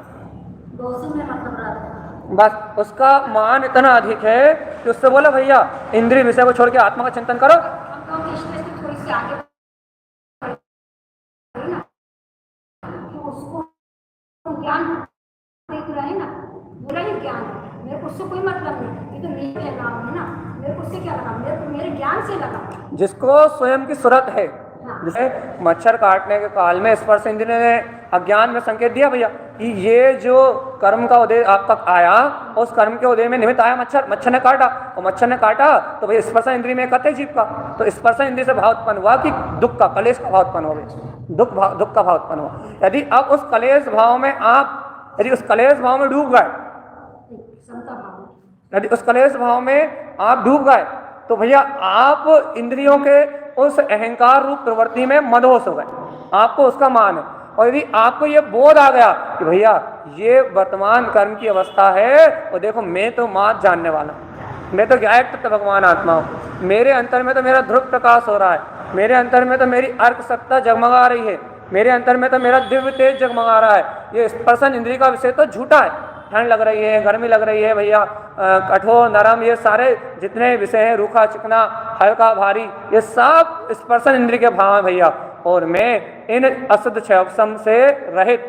बस उसका मान इतना अधिक है कि उससे बोला भैया इंद्रिय विषय को छोड़ के आत्मा का चिंतन करो। ज्ञान देख रहे हैं ना, बुरा ही ज्ञान है, मेरे को उससे कोई मतलब नहीं, ये तो मेरे नाम है ना, मेरे को उससे क्या लगा, मेरे को मेरे ज्ञान से लगा। जिसको स्वयं की सुरत है, जैसे मच्छर काटने के काल में स्पर्श इंद्रिय ने अज्ञान में संकेत दिया भैया कि ये जो कर्म का उदय आप तक आया, उस कर्म के उदय में निमित्त आया मच्छर ने काटा, और मच्छर ने काटा तो भाई स्पर्श इंद्रिय में कते जीव का, तो स्पर्श इंद्रिय से भाव उत्पन्न हुआ कि दुख का, कलेश का भाव उत्पन्न हो गया, दुख का भाव उत्पन्न हुआ। यदि अब उस कलेश भाव में आप, यदि उस कलेश भाव में डूब गए, यदि उस कलेश भाव में आप डूब गए तो भैया आप इंद्रियों के उस अहंकार रूप प्रवृत्ति में मदहोश हो गए, आपको उसका मान है। और यदि आपको ये बोध आ गया कि भैया ये वर्तमान कर्म की अवस्था है और देखो मैं तो मात जानने वाला हूँ, मैं तो गायक तत्व भगवान आत्मा हूँ, मेरे अंतर में तो मेरा ध्रुव प्रकाश हो रहा है, मेरे अंतर में तो मेरी अर्क सत्ता जगमगा रही है, मेरे अंतर में तो मेरा दिव्य तेज जगमगा रहा है। ये स्पर्शन इंद्रिय का विषय तो झूठा है, ठंड लग रही है, गर्मी लग रही है भैया, कठोर नरम, ये सारे जितने विषय हैं, रूखा चिकना हल्का भारी, ये सब स्पर्शन इंद्रिय के भाव हैं भैया। और मैं इन अशुद्ध क्षयोपम से रहित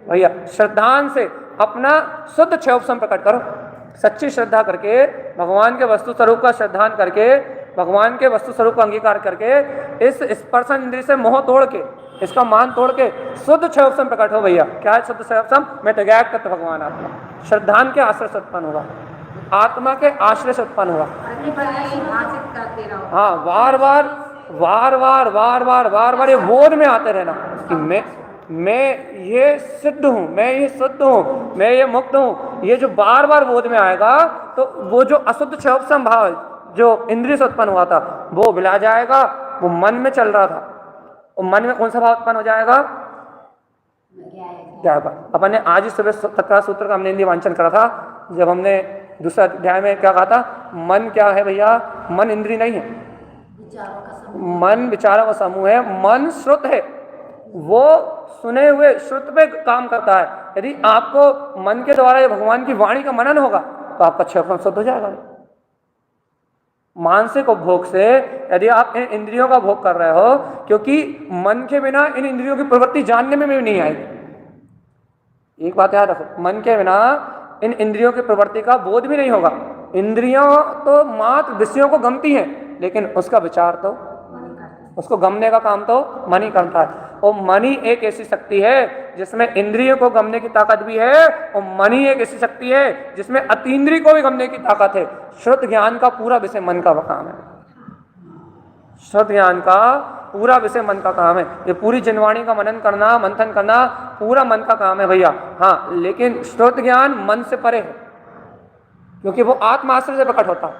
भैया श्रद्धान से अपना शुद्ध क्षयोपम प्रकट करो, सच्ची श्रद्धा करके भगवान के वस्तु स्वरूप का श्रद्धान करके, भगवान के वस्तु स्वरूप का अंगीकार करके, इस स्पर्शन इंद्रिय से मोह तोड़ के, इसका मान तोड़ के शुद्ध क्षयोपम प्रकट हो भैया। क्या है शुद्ध क्षयोपम? मैं तो गायक तत्व भगवान आत्मा, श्रद्धान के आश्रय से उत्पन्न होगा, आत्मा के आश्रय से उत्पन्न होगा। हाँ, बार बार बार बार बार बार बार बार ये बोध में आते रहना कि मैं ये सिद्ध हूँ, मैं ये शुद्ध हूँ, मैं ये मुक्त हूँ। ये जो बार बार बोध में आएगा तो वो जो अशुद्ध क्षयोपम भाव जो इंद्रिय से उत्पन्न हुआ था वो बिला जाएगा, वो मन में चल रहा था। और मन में कौन सा भाव उत्पन्न हो जाएगा? क्या बात, अपन ने आज ही सुबह तत्काल सूत्र का हमने हिंदी वांचन करा था, जब हमने दूसरा अध्याय में क्या कहा था, मन क्या है भैया? मन इंद्रिय नहीं है, मन विचारों का समूह है, मन श्रुत है, वो सुने हुए श्रुत पे काम करता है। यदि आपको मन के द्वारा ये भगवान की वाणी का मनन होगा तो आपका क्षयोपम शुद्ध हो जाएगा। मानसिक उपभोग से यदि आप इन इंद्रियों का भोग कर रहे हो, क्योंकि मन के बिना इन इंद्रियों की प्रवृत्ति जानने में भी नहीं आएगी। एक बात याद रखो, मन के बिना इन इंद्रियों की प्रवृत्ति का बोध भी नहीं होगा। इंद्रियों तो मात्र विषयों को गमती हैं, लेकिन उसका विचार तो, उसको गमने का काम तो मन ही करता है। और मन ही एक ऐसी शक्ति है जिसमें इंद्रियों को गमने की ताकत भी है, और मन ही एक ऐसी शक्ति है जिसमें अतीन्द्रिय को भी गमने की ताकत है। श्रुत ज्ञान का पूरा विषय मन का काम है, श्रुत ज्ञान का पूरा विषय मन का काम है। ये पूरी जिनवाणी का मनन करना, मंथन करना पूरा मन का काम है भैया। हाँ, लेकिन श्रुत ज्ञान मन से परे है, क्योंकि वो आत्माश्रय से प्रकट होता है।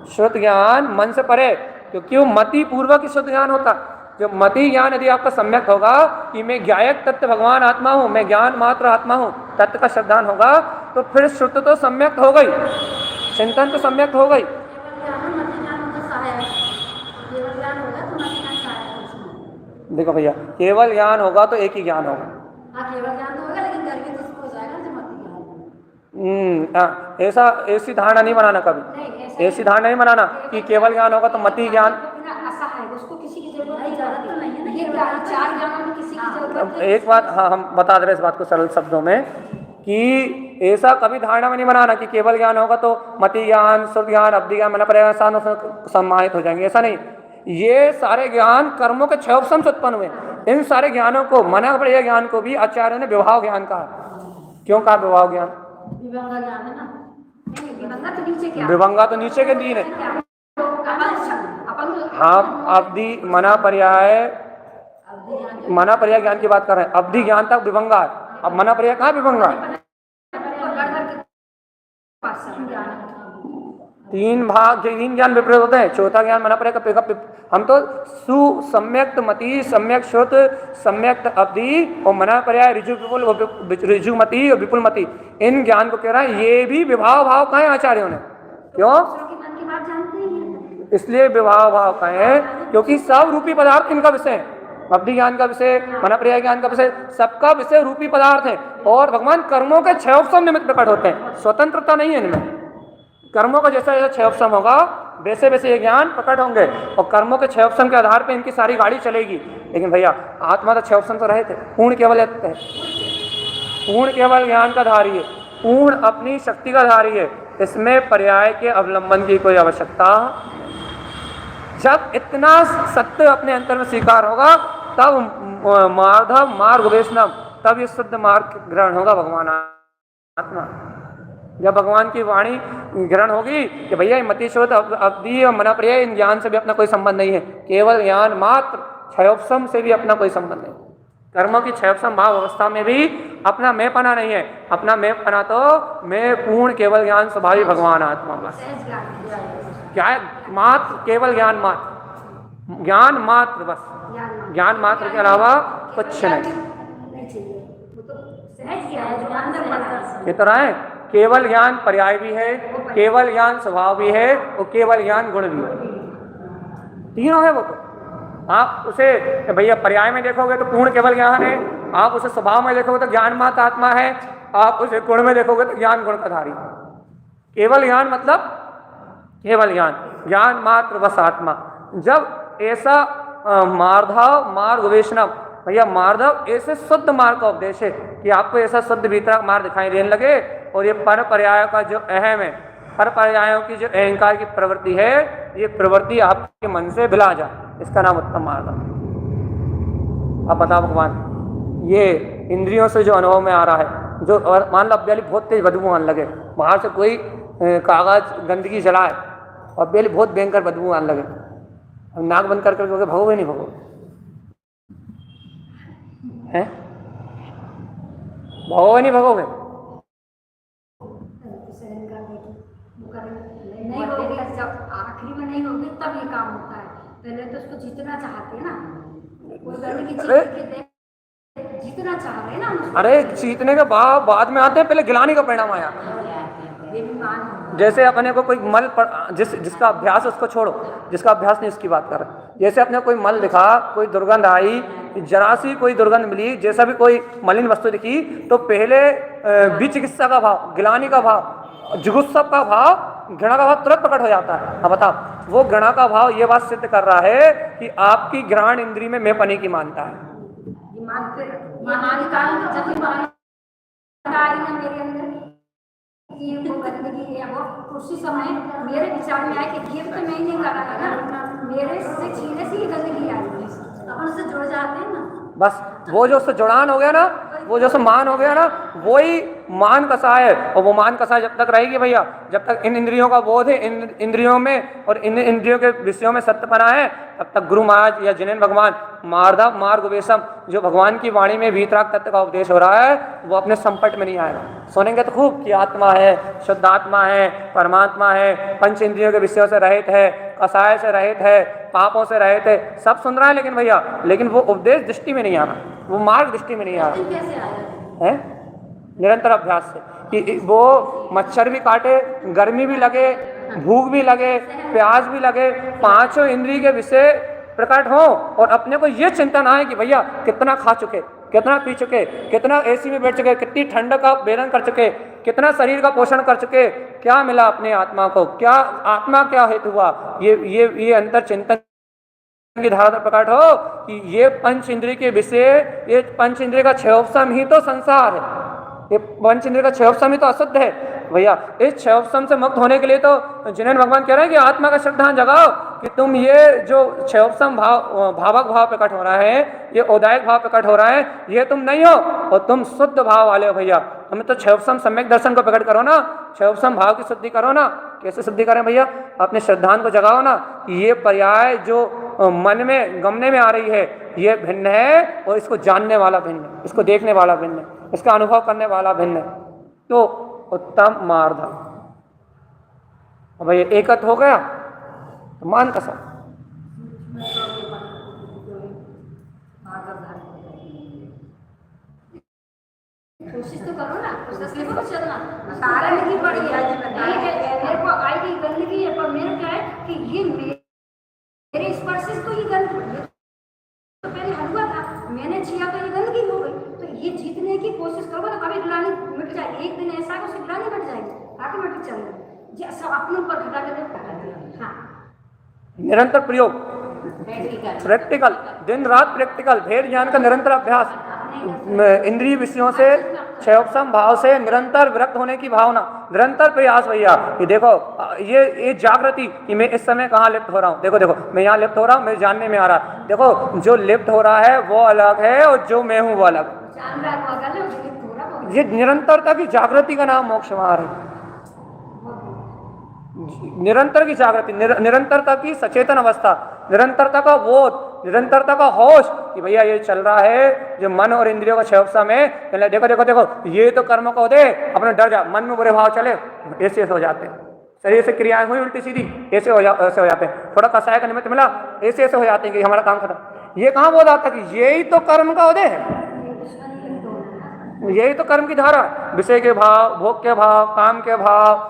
श्रुत ज्ञान मन से परे, क्योंकि वो मति पूर्वक शुद्ध ज्ञान होता। जो मति ज्ञान यदि आपका सम्यक होगा कि मैं ज्ञायक तत्व भगवान आत्मा हूँ, मैं ज्ञान मात्र आत्मा हूँ, तत्व का श्रद्धान होगा, तो फिर श्रुत तो सम्यक हो गई, चिंतन तो सम्यक हो गई। देखो भैया, केवल ज्ञान होगा तो एक ही ज्ञान होगा। केवल ज्ञान तो होगा, लेकिन गर्मी तो उसको हो जाएगा जो मति ज्ञान। ऐसा ऐसी धारणा नहीं बनाना कभी, ऐसी धारणा नहीं बनाना कि केवल ज्ञान होगा तो मति ज्ञान। एक बात, हाँ, हम बता दे रहे इस बात को सरल शब्दों में कि ऐसा कभी धारणा में नहीं बनाना कि केवल ज्ञान होगा तो मति ज्ञान, शुद्ध ज्ञान, अब्धि ज्ञान, मन पर्याय सम्मानित हो जाएंगे। ऐसा नहीं, ये सारे ज्ञान कर्मों के क्षयोपम से उत्पन्न हुए। इन सारे ज्ञानों को, मन पर्याय ज्ञान को भी आचार्यों ने विभाव ज्ञान कहा। क्यों कहा विभाव ज्ञान? विभंगा तो नीचे के तीन है। हाँ, अवधि, मना पर्याय, मना पर्याय ज्ञान की बात कर रहे हैं। अवधि ज्ञान तक विभंगा है, अब मना पर्याय कहाँ विभंगा है? तीन भाग, तीन ज्ञान विपरीत होते हैं। चौथा ज्ञान मना पर्याय का, हम तो सुसम्यक्त मति, सम्यक श्रुत, सम्यक्त अवधि और मना पर्याय ऋजु विपुल, ऋजु मति और विपुल मति, इन ज्ञान को कह रहा है। ये भी विभाव भाव कहे आचार्यों ने। क्यों? इसलिए विभाव भाव कहे क्योंकि सब रूपी पदार्थ इनका विषय है। अवधि ज्ञान का विषय, मना पर्याय ज्ञान का विषय, सबका विषय रूपी पदार्थ है। और भगवान कर्मों के क्षयोपम निमित्त प्रकट होते हैं, स्वतंत्रता नहीं है इनमें। कर्मों का जैसा जैसा क्षयोपम होगा वैसे वैसे ये ज्ञान प्रकट होंगे, और कर्मों के क्षयोपम के आधार पर इनकी सारी गाड़ी चलेगी। लेकिन भैया आत्मा तो क्षयोपम तो रहे थे, पूर्ण केवल है, पूर्ण केवल ज्ञान का धारी है, पूर्ण अपनी शक्ति का धारी है। इसमें पर्याय के अवलंबन की कोई आवश्यकता। जब इतना सत्य अपने अंतर में स्वीकार होगा तब मार्धव मार्ग वैष्णव, तब ये शुद्ध मार्ग ग्रहण होगा भगवान आत्मा। जब भगवान की वाणी ग्रहण होगी कि भैया मति श्रुत अवधि और मना पर्याय, इन ज्ञान से भी अपना कोई संबंध नहीं है, केवल ज्ञान मात्र, क्षयोपम से भी अपना कोई संबंध नहीं। कर्मों की क्षय संभाव अवस्था में भी अपना मैं पना नहीं है। अपना मैं पना तो मैं पूर्ण केवल ज्ञान स्वभावी भगवान आत्मा बस। सहज ज्ञान है। क्या है? मात्र केवल ज्ञान मात्र, ज्ञान मात्र बस, ज्ञान मात्र के अलावा कुछ नहीं। नहीं चाहिए, वो तो सहज ज्ञान है जो अंदर बना है। ये तरह है, केवल ज्ञान पर्याय भी है, केवल ज्ञान स्वभाव भी है और केवल ज्ञान गुण भी है। तीनों है वो तो। आप उसे भैया पर्याय में देखोगे तो पूर्ण केवल ज्ञान है, आप उसे स्वभाव में देखोगे तो ज्ञान मात्र आत्मा है, आप उसे गुण में देखोगे तो ज्ञान गुण का धारी। केवल ज्ञान मतलब केवल ज्ञान, ज्ञान मात्र बस आत्मा। जब ऐसा मार्धव मार्ग वैष्णव, भैया मार्धव ऐसे शुद्ध मार्ग का उपदेश है कि आपको ऐसा शुद्ध भीतर मार्ग दिखाई देने लगे और ये पर पर्याय का जो अहम है, पर पर्यायों की जो अहंकार की प्रवृत्ति है, ये प्रवृत्ति आपके मन से भिला जाए, इसका नाम उत्तम मार्ग है। अब बताओ भगवान, ये इंद्रियों से जो अनुभव में आ रहा है, जो मान लो अब्याली बहुत तेज बदबू आने लगे, बाहर से कोई कागज गंदगी जलाए और अब्याली बहुत भयंकर बदबू आने लगे, अब नाक बंद कर करके भगोगे नहीं भगोगे? हैं? भगोगे नहीं भगोगे? सहन करने की वो करें नहीं होगी, जब आखिरी में नहीं होगी तब ये काम होता है। पहले तो उसको जीतना चाहते हैं ना, कोई गंदगी जीत के देख, जीतना चाह रहे हैं ना उसको। अरे जीतने के बाद में आते हैं, पहले गिलाने का परिणाम आया। ये भी मान हो। जैसे अपने को कोई मल जिसका अभ्यास उसको छोड़ो, जिसका अभ्यास नहीं उसकी बात कर रहे। जैसे अपने कोई मल दिखा, कोई दुर्गंध आई, जरा सी कोई दुर्गंध मिली, जैसा भी कोई मलिन वस्तु दिखी, तो पहले विचिकित्सा का भाव, गिलानी का भाव, जुगुत्सव का भाव, घृणा का भाव तुरंत प्रकट हो जाता है। अब बताओ, वो घृणा का भाव ये बात सिद्ध कर रहा है कि आपकी घ्राण इंद्री में मैं पने की मानता है। ये मानते जब ना मेरे अंदर कि वो गंदगी है, वो उसी समय मेरे विचार में आए कि ये तो मैं ही नहीं कर रहा ना, मेरे से छीने से ही गंदगी आई है, अपन उससे जुड़ जाते हैं ना। बस वो जो उससे जुड़ान हो गया ना, वो जो मान हो गया ना, वही मान कसाय है। और वो मान कसाय जब तक रहेगी भैया, जब तक इन इंद्रियों का बोध है, इन इंद्रियों में और इन इंद्रियों के विषयों में सत्यपना है, तब तक गुरु महाराज या जिनेन्द्र भगवान मार्धव मार्ग वेशम जो भगवान की वाणी में भीतराग तत्व का उपदेश हो रहा है, वो अपने संपट में नहीं आएगा। सुनेंगे तो खूब कि आत्मा है, शुद्ध आत्मा है, परमात्मा है, पंच इंद्रियों के विषयों से रहित है, कसाय से रहित है, पापों से रहित है, सब सुन रहा है, लेकिन भैया लेकिन वो उपदेश दृष्टि में नहीं आ रहा, वो मार्ग दृष्टि में नहीं आ रहा कैसे आया है। निरंतर अभ्यास से कि वो मच्छर भी काटे, गर्मी भी लगे, भूख भी लगे, प्यास भी लगे, पांचों इंद्रिय के विषय प्रकट हो और अपने को ये चिंता ना है कि भैया कितना खा चुके, कितना पी चुके, कितना एसी में बैठ चुके, कितनी ठंड का बेरन कर चुके, कितना शरीर का पोषण कर चुके, क्या मिला अपने आत्मा को, क्या आत्मा क्या हेतु हुआ। ये अंतर चिंतन की धारा प्रकट हो कि ये पंच इंद्रिय के विषय, ये पंच इंद्रिय का क्षयोपशम ही तो संसार है, ये पंच इंद्रिय का क्षयोपशम ही तो अशुद्ध है भैया। इस क्षयोपशम से मुक्त होने के लिए तो जिनेन्द्र भगवान कह रहे हैं कि आत्मा का श्रद्धान जगाओ कि तुम ये जो क्षयोपशम भावक भाव प्रकट हो रहा है, ये औदायक भाव प्रकट हो रहा है, ये तुम नहीं हो और तुम शुद्ध भाव वाले हो भैया। हमें तो क्षयोपशम सम्यक दर्शन को प्रकट करो ना, क्षयोपशम भाव की शुद्धि करो ना। कैसे शुद्धि करें भैया? अपने श्रद्धान को जगाओ ना कि ये पर्याय जो मन में गमने में आ रही है, ये भिन्न है और इसको जानने वाला भिन्न है, इसको देखने वाला भिन्न है, इसका अनुभव करने वाला भिन्न है। तो उत्तम मार्ग भाई एकत्र हो गया, मान कसा कोशिश तो करो ना, उससे तो चलना सारा नहीं पड़ी है। मेरे को आई गई गंदगी है, पर मेरे क्या है कि ये मेरे स्पर्श से तो ये गंदगी तो पहले हलवा था, मैंने छिया तो ये गंदगी हो गई। तो ये जीतने की कोशिश करोगे तो कभी गिलानी मिट जाएगी, एक दिन ऐसा है उससे गिलानी मिट जाएगी, ऑटोमेटिक चल जाएगी। जी सब अपने ऊपर घटा के हाँ निरंतर प्रयोग, प्रैक्टिकल, दिन रात प्रैक्टिकल, भेद ज्ञान का निरंतर अभ्यास, इंद्रिय विषयों से क्षयोपशम भाव से निरंतर विरक्त होने की भावना, निरंतर प्रयास भैया। ये देखो ये जागृति कि मैं इस समय कहाँ लिप्त हो रहा हूँ, देखो देखो मैं यहाँ लिप्त हो रहा हूँ, मेरे जानने में आ रहा है। देखो जो लिप्त हो रहा है वो अलग है और जो मैं हूँ वो अलग। ये निरंतरता की जागृति का नाम मोक्ष मार्ग है। निरंतर की जागृति, निरंतरता की सचेतन अवस्था, निरंतरता का बोध, निरंतरता का होश कि भैया ये चल रहा है जो मन और इंद्रियों का क्षय में, देखो देखो देखो ये तो कर्म को दे, अपने डर जा, मन में बुरे भाव चले, ऐसे हो जाते हैं, शरीर से क्रियाएं हुई उल्टी सीधी, ऐसे हो जाते हैं, थोड़ा कसाय का निमित्त मिला, ऐसे हो जाते हैं कि हमारा काम खत्म। ये कहाँ बोध आता कि यही तो कर्म का उदय है, यही तो कर्म की धारा, विषय के भाव, भोग के भाव, काम के भाव,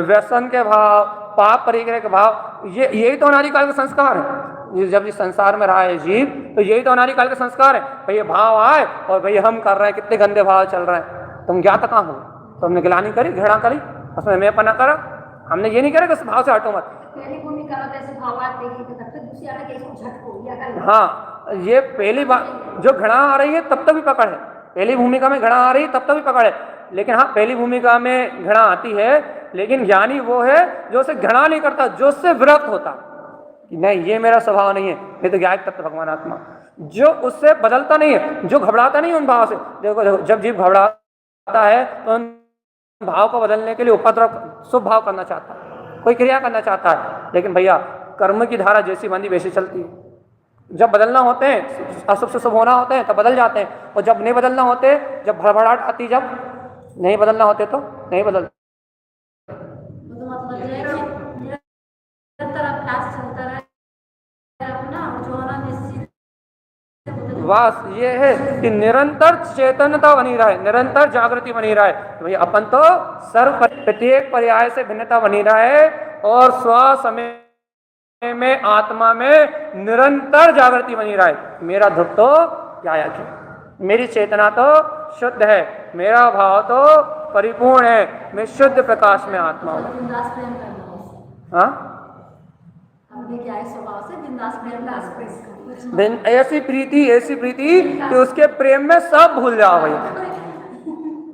व्यसन के भाव, पाप परिग्रह के भाव, यही तो अनादि काल का संस्कार है। जब इस संसार में रहा है जीव तो यही तो अनादि काल का संस्कार है। भाई ये भाव आए और भाई हम कर रहे हैं, कितने गंदे भाव चल रहे हैं, तुम ज्ञात कहाँ हो, तुमने गिलानी करी, घृणा करी, उसमें मैं पना करा, हमने ये नहीं करा कि उस भाव से हटो मत। पहली भूमिका में ऐसे भाव आते हैं कि तब तक दूसरी आने के इसको झटको या कर। हाँ, ये पहली बात जो घृणा आ रही है तब तक भी पकड़ है, पहली भूमिका में घृणा आ रही है तब तक भी पकड़ है। लेकिन हाँ, पहली भूमिका में घृणा आती है, लेकिन ज्ञानी वो है जो उसे घृणा नहीं करता, जो उससे विरक्त होता कि नहीं ये मेरा स्वभाव नहीं है, ये तो ज्ञायक तत्व भगवान आत्मा, जो उससे बदलता नहीं है, जो घबराता नहीं उन भाव से। देखो देखो, जब जीव घबराता है तो उन भाव को बदलने के लिए उपद्रव, शुभ भाव करना चाहता है, कोई क्रिया करना चाहता है, लेकिन भैया कर्म की धारा जैसी बंदी वैसी चलती है। जब बदलना होते हैं, अशुभ से शुभ होना होते हैं, तब बदल जाते हैं, और जब नहीं बदलना होते, जब भड़बड़ाहट आती, जब नहीं बदलना होते तो नहीं बदलते। तो मतलब ये है कि निरंतर अभ्यास चलता रहे अपना, जो होना निश्चित। वास ये है कि निरंतर चेतनता बनी रहे, निरंतर जागृति बनी रहे। तो भैया अपन तो सर्व प्रत्येक पर्याय से भिन्नता बनी रहे, और स्व समय में आत्मा में निरंतर जागृति बनी रहे। मेरा ध्रुव तो क्या है, मेरी चेतना तो शुद्ध है, मेरा भाव तो परिपूर्ण है, मैं शुद्ध प्रकाश में आत्मा हूँ। बिंदास प्रेम करना, हाँ, अपने क्या है स्वभाव से बिंदास प्रेम ऐसी प्रीति कि उसके प्रेम में सब भूल जाओ भाई।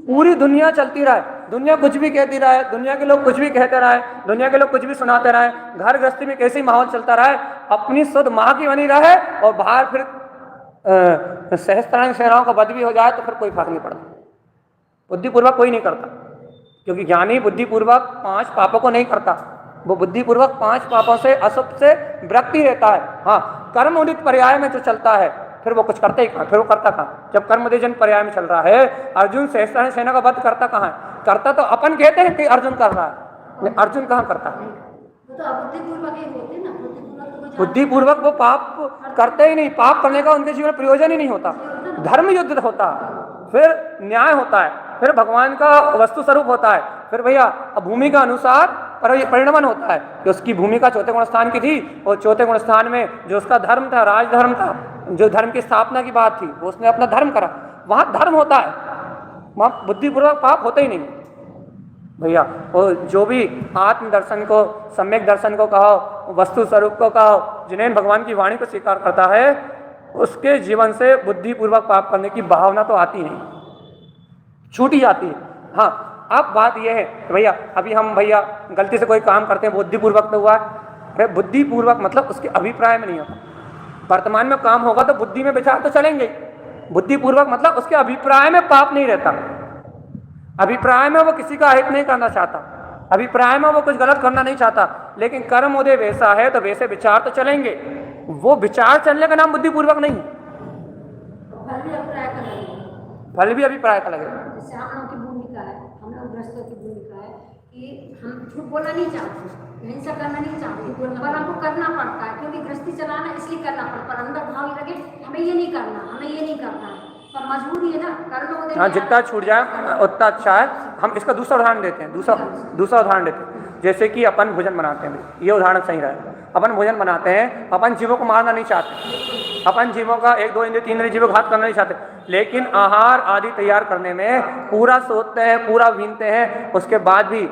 पूरी दुनिया चलती रहे, दुनिया कुछ भी कहती रहे, दुनिया के लोग कुछ भी कहते रहे, दुनिया के लोग कुछ भी सुनाते रहे, घर गृहस्थी में कैसे माहौल चलता रहे, अपनी शुद्ध माँ की बनी रहे, और बाहर फिर सहस्त्रांग सेनाओं का वध भी हो जाए तो फिर कोई फर्क नहीं पड़ता। बुद्धिपूर्वक कोई नहीं करता, क्योंकि ज्ञानी बुद्धिपूर्वक 5 पापों को नहीं करता, वो बुद्धिपूर्वक 5 पापों से, अशुभ से विरक्ति रहता है। हाँ, कर्म उदित पर्याय में जो चलता है फिर वो कुछ करते ही कहाँ, फिर वो करता कहाँ। जब कर्म उदित पर्याय में चल रहा है, अर्जुन सहस्त्रांग सेना का वध करता कहाँ है, करता तो अपन कहते हैं कि अर्जुन कर रहा है, अर्जुन कहाँ करता है। वो तो अबुद्धिपूर्वक ही होते ना, बुद्धिपूर्वक वो पाप करते ही नहीं, पाप करने का उनके जीवन में प्रयोजन ही नहीं होता। धर्म युद्ध होता है, फिर न्याय होता है, फिर भगवान का वस्तु स्वरूप होता है, फिर भैया भूमि का अनुसार परिणमन होता है कि उसकी भूमिका चौथे गुण स्थान की थी, और चौथे गुण स्थान में जो उसका धर्म था, राजधर्म था, जो धर्म की स्थापना की बात थी, वो उसने अपना धर्म करा, वहाँ धर्म होता है, वहाँ बुद्धिपूर्वक पाप होते ही नहीं भैया। और जो भी आत्म दर्शन को, सम्यक दर्शन को कहो, वस्तु स्वरूप को कहो, जिन्हें भगवान की वाणी को स्वीकार करता है, उसके जीवन से बुद्धिपूर्वक पाप करने की भावना तो आती नहीं, छूटी जाती है। हाँ, अब बात यह है कि भैया अभी हम भैया गलती से कोई काम करते हैं, बुद्धिपूर्वक तो हुआ है, अरे बुद्धिपूर्वक मतलब उसके अभिप्राय में नहीं होता। वर्तमान में काम होगा तो बुद्धि में विचार तो चलेंगे, बुद्धिपूर्वक मतलब उसके अभिप्राय में पाप नहीं रहता, अभिप्राय में वो किसी का हित नहीं करना चाहता, अभिप्राय में वो कुछ गलत करना नहीं चाहता, लेकिन कर्म उदय वैसा है तो वैसे विचार तो चलेंगे। वो विचार चलने का नाम बुद्धिपूर्वक नहीं, फल भी अभिप्राय का लगेगा। जैसे हम लोग की भूमिका है, हम लोग गृहस्थों की भूमिका है कि हम झूठ बोलना नहीं चाहते, हिंसा करना नहीं चाहते, पर हमको करना पड़ता है, क्योंकि गृहस्थी चलाना इसलिए करना पड़ता है, पर अंदर भाव ये लगे हमें ये नहीं करना, हमें ये नहीं करना है, पर मजबूरी है ना, कर्म उदय। हाँ, जितना छूट जाए उतना अच्छा है। हम इसका दूसरा उदाहरण देते हैं, दूसरा उदाहरण देते हैं। जैसे कि अपन भोजन बनाते हैं, ये उदाहरण सही रहा। अपन भोजन बनाते हैं, अपन जीवों को मारना नहीं चाहते, अपन जीवों का 1, 2, 3 इंद्रिय जीवों को घात करना नहीं चाहते, लेकिन आहार आदि तैयार करने में पूरा सोचते हैं, पूरा बीनते हैं, उसके बाद भी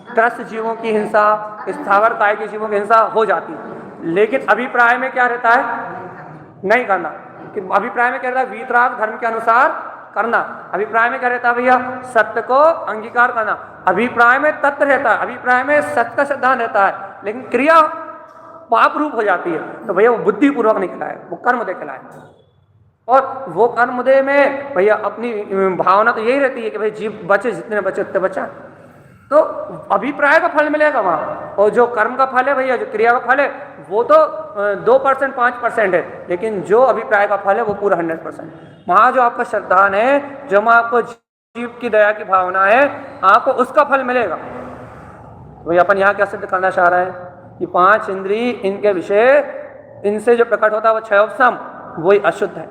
त्रस्त जीवों की हिंसा, स्थावर काय के जीवों की हिंसा हो जाती है। लेकिन अभिप्राय में क्या रहता है, नहीं करना। कि अभिप्राय में क्या रहता है, वीतराग धर्म के अनुसार करना। अभिप्राय में क्या रहता है भैया, सत्य को अंगीकार करना। अभिप्राय में तत्व रहता है, अभिप्राय में सत्य का सिद्धांत रहता है, लेकिन क्रिया पाप रूप हो जाती है, तो भैया वो बुद्धिपूर्वक नहीं खिलाए, वो कर्मोदय खिलाए। और वो कर्मोदय में भैया अपनी भावना तो यही रहती है कि भाई जीव बचे, जितने बचे उतने बचा। तो अभिप्राय का फल मिलेगा वहाँ, और जो कर्म का फल है भैया, जो क्रिया का फल है वो तो 2% 5% है, लेकिन जो अभिप्राय का फल है वो पूरा 100%। वहाँ जो आपका श्रद्धान है, जो वहाँ आपको जीव की दया की भावना है, आपको उसका फल मिलेगा। वही अपन यहाँ क्या सिद्ध करना चाह रहे हैं कि 5 इंद्रिय, इनके विषय, इनसे जो प्रकट होता है वो क्षयोपशम, वही अशुद्ध है।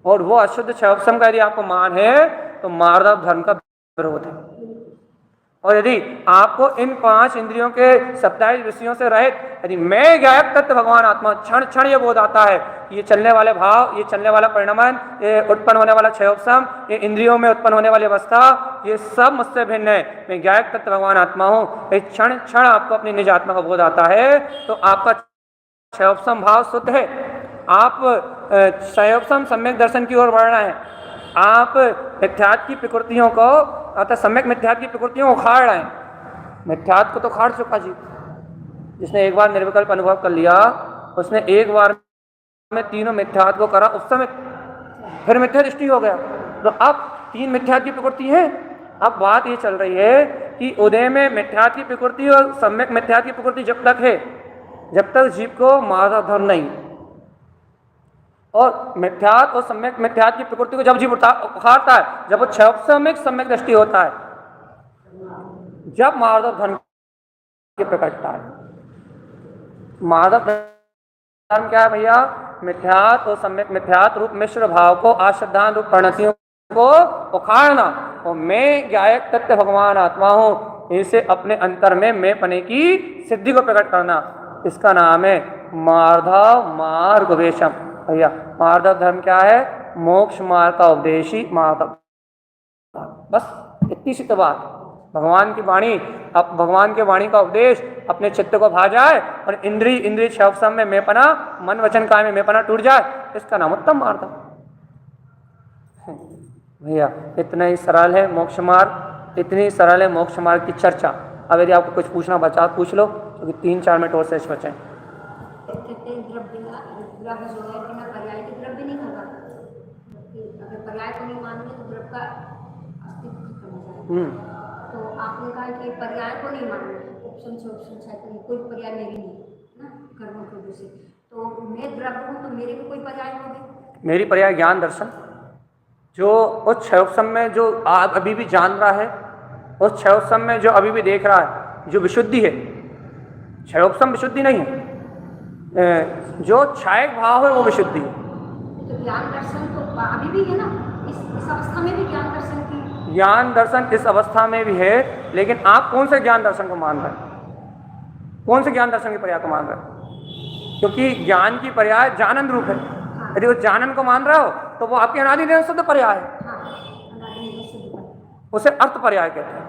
और वो अशुद्ध क्षयोपशम का यदि आपको मान है तो मार्दव धर्म का विरोध है। और यदि आपको इन 5 इंद्रियों के 27 विषयों से रहित, यदि मैं ज्ञायक तत्व भगवान आत्मा क्षण क्षण ये बोध आता है कि ये चलने वाले भाव, ये चलने वाला परिणमन, ये उत्पन्न होने वाला क्षयोपशम, ये इंद्रियों में उत्पन्न होने वाली अवस्था, ये सब मुझसे भिन्न है, मैं ज्ञायक तत्व भगवान आत्मा हूँ, ये क्षण क्षण आपको अपनी निज आत्मा का बोध आता है, तो आपका क्षयोपशम भाव शुद्ध है। आप क्षयोपशम सम्यक दर्शन की ओर बढ़ना है। आप मिथ्यात्व की प्रकृतियों को, अतः सम्यक मिथ्यात्व की प्रकृतियों को उखाड़ रहे हैं। मिथ्यात्व को तो खाड़ चुका जी, जिसने एक बार निर्विकल्प अनुभव कर लिया, उसने एक बार में तीनों मिथ्यात्व को करा, उस समय फिर मिथ्या दृष्टि हो गया। तो अब 3 मिथ्यात्व की प्रकृति है। अब बात ये चल रही है कि उदय में मिथ्यात्व की प्रकृति और सम्यक मिथ्यात्व की प्रकृति जब तक है, जब तक जीव को मार्दव धर्म नहीं, और मिथ्यात्व और सम्यक मिथ्यात्व की प्रकृति को जब जीव उखाड़ता है, जब वो क्षयोपशम सम्यक दृष्टि होता है, जब मार्दव धर्म की प्रकटता है। मार्दव धर्म क्या है भैया? मिथ्यात्व और सम्यक मिथ्यात्व रूप मिश्र भाव को, आश्रद्धान रूप परिणतियों को उखाड़ना, और मैं ज्ञायक तत्व भगवान आत्मा हूँ, इसे अपने अंतर में मैं पने की सिद्धि को प्रकट करना, इसका नाम है मार्दव मार्ग उपदेशम। भैया मार्दव धर्म क्या है? मोक्ष मार्ग का उपदेशी मार्दव। बस इतनी सी तो बात। भगवान की वाणी, अब भगवान के वाणी का उपदेश अपने चित्त को भा जाए और इंद्रिय क्षयोपशम में मेपना, मन वचन काय में मेपना टूट जाए, इसका नाम उत्तम मार्ग। भैया इतना ही सरल है मोक्ष मार्ग, इतनी सरल है मोक्ष मार्ग की चर्चा। अब यदि आपको कुछ पूछना बचा पूछ लो, क्योंकि 3-4 मिनट और शेष बचे। द्रव्य जो है बिना पर्याय के द्रव्य नहीं होगा। अगर पर्याय को नहीं मानेंगे तो द्रव्य का अस्तित्व खत्म हो जाएगा। तो आपने कहा कि पर्याय को नहीं मानना, ऑप्शन से कोई पर्याय मेरी नहीं ना, कर्मों की वजह से। तो मैं द्रव्य हूँ तो मेरे को कोई पर्याय होगी? मेरी पर्याय ज्ञान दर्शन, जो उस क्षयोपशम में जो आप अभी भी जान रहा है, उस क्षयोपशम में जो अभी भी देख रहा है, जो विशुद्धि है। क्षयोपशम विशुद्धि नहीं है, जो क्षायक भाव है वो विशुद्धि है। तो ज्ञान दर्शन तो अभी भी है ना, इस अवस्था में भी ज्ञान दर्शन की, ज्ञान दर्शन इस अवस्था में भी है, लेकिन आप कौन से ज्ञान दर्शन को मान रहे हैं? कौन से ज्ञान दर्शन की पर्याय को मान रहे हैं? क्योंकि ज्ञान की पर्याय जानंद रूप है। यदि वो जानन को मान रहा हो तो वो आपकी अनादि निरंतर शुद्ध पर्याय है, उसे अर्थ पर्याय कहते हैं।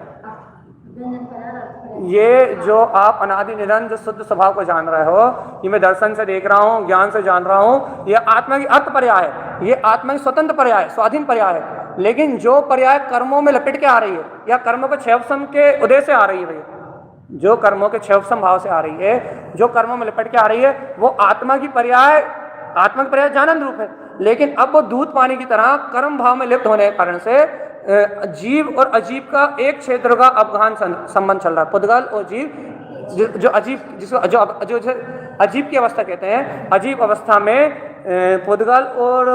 ये जो आप अनादि निरंतर शुद्ध स्वभाव को जान रहे हो, ये मैं दर्शन से देख रहा हूँ, ज्ञान से जान रहा हूँ, ये आत्मा की अर्थ पर्याय है, ये आत्मा की स्वतंत्र पर्याय, स्वाधीन पर्याय है। लेकिन जो पर्याय कर्मों में लपेट के आ रही है, या कर्मों के क्षयोपशम के उदय से आ रही है, भैया जो कर्मों के क्षयोपशम भाव से आ रही है, जो कर्मों में लपेट के आ रही है, वो आत्मा की पर्याय, आत्मा की पर्याय जानंद रूप है। लेकिन अब वो दूध पानी की तरह कर्म भाव में लिप्त होने के कारण से जीव और अजीब का एक क्षेत्र का अवगाहन संबंध चल रहा है। पुद्गल और जीव, जो अजीब, जिसको जो अजीब की अवस्था कहते हैं, अजीब अवस्था में पुद्गल और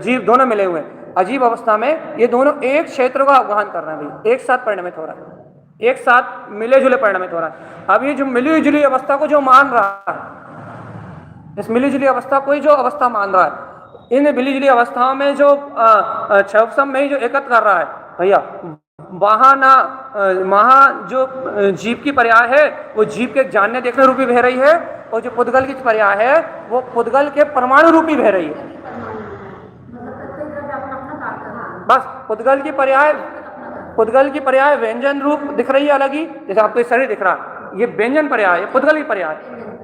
जीव दोनों मिले हुए हैं। अजीब अवस्था में ये दोनों एक क्षेत्र का अवगाहन कर रहे हैं, भाई एक साथ परिणमित हो रहा है, एक साथ मिले जुले परिणमित हो रहा है। अब ये जो मिली जुली अवस्था को जो मान रहा है, इस मिली जुली अवस्था को ही जो अवस्था मान रहा है, इन मिली जुली अवस्थाओं में जो क्षयोपशम में ही जो एकत्र कर रहा है, भैया वहाँ जो जीव की पर्याय है वो जीव के जानने देखने रूपी बह रही है, और जो पुद्गल की पर्याय है वो पुद्गल के परमाणु रूपी बह रही है। बस पुद्गल की पर्याय व्यंजन रूप दिख रही है अलग ही, जैसे आपको शरीर दिख रहा है, ये व्यंजन पर्याय है, पुद्गल की पर्याय,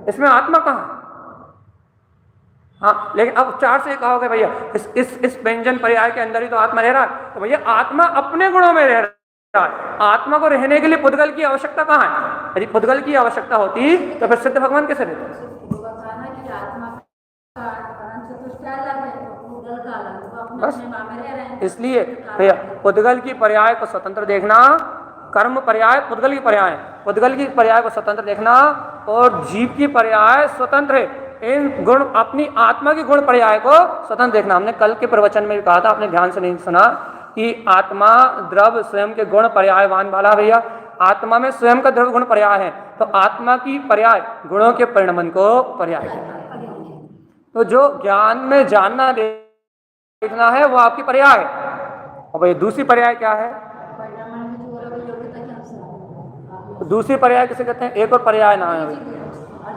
इसमें आत्मा कहाँ? हाँ, लेकिन अब 4 से कहोगे भैया इस व्यंजन पर्याय के अंदर ही तो आत्मा रह रहा है, तो भैया आत्मा अपने गुणों में रह रहा है। आत्मा को रहने के लिए पुद्गल की आवश्यकता कहाँ है? यदि पुद्गल की आवश्यकता होती तो फिर सिद्ध भगवान कैसे रहते? बस इसलिए भैया पुद्गल की पर्याय को स्वतंत्र देखना, कर्म पर्याय पुद्गल की पर्याय, पुद्गल की पर्याय को स्वतंत्र देखना और जीव की पर्याय स्वतंत्र है। इन गुण अपनी आत्मा की गुण पर्याय को स्वतंत्र देखना। हमने कल के प्रवचन में भी कहा था, आपने ध्यान से नहीं सुना, कि आत्मा द्रव्य स्वयं के गुण पर्यायवान वाला भैया, आत्मा में स्वयं का द्रव्य गुण पर्याय है, तो आत्मा की पर्याय गुणों के परिणमन को पर्याय कहता है। तो जो ज्ञान में जानना देखना है वो आपकी पर्याय है। और भाई दूसरी पर्याय क्या है? परिणाम में जो अलग योग्यता के अनुसार दूसरी पर्याय किसे कहते हैं? एक और पर्याय ना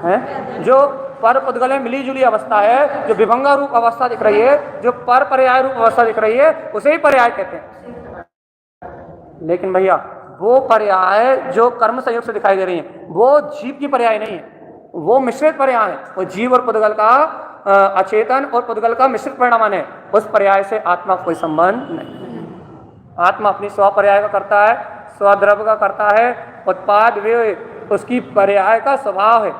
है जो पर पुद्गल में मिली जुली अवस्था है, जो विभंगा रूप अवस्था दिख रही है, जो पर पर्याय रूप अवस्था दिख रही है, उसे ही पर्याय कहते हैं। लेकिन भैया वो पर्याय जो कर्म संयोग से दिखाई दे रही है वो जीव की पर्याय नहीं है, वो मिश्रित पर्याय है। वो जीव और पुद्गल का अचेतन और पुद्गल का मिश्रित परिणामन है। उस पर्याय से आत्मा कोई संबंध नहीं। आत्मा अपनी स्वपर्याय का करता है, स्वद्रव्य का करता है, उत्पाद वे उसकी पर्याय का स्वभाव है,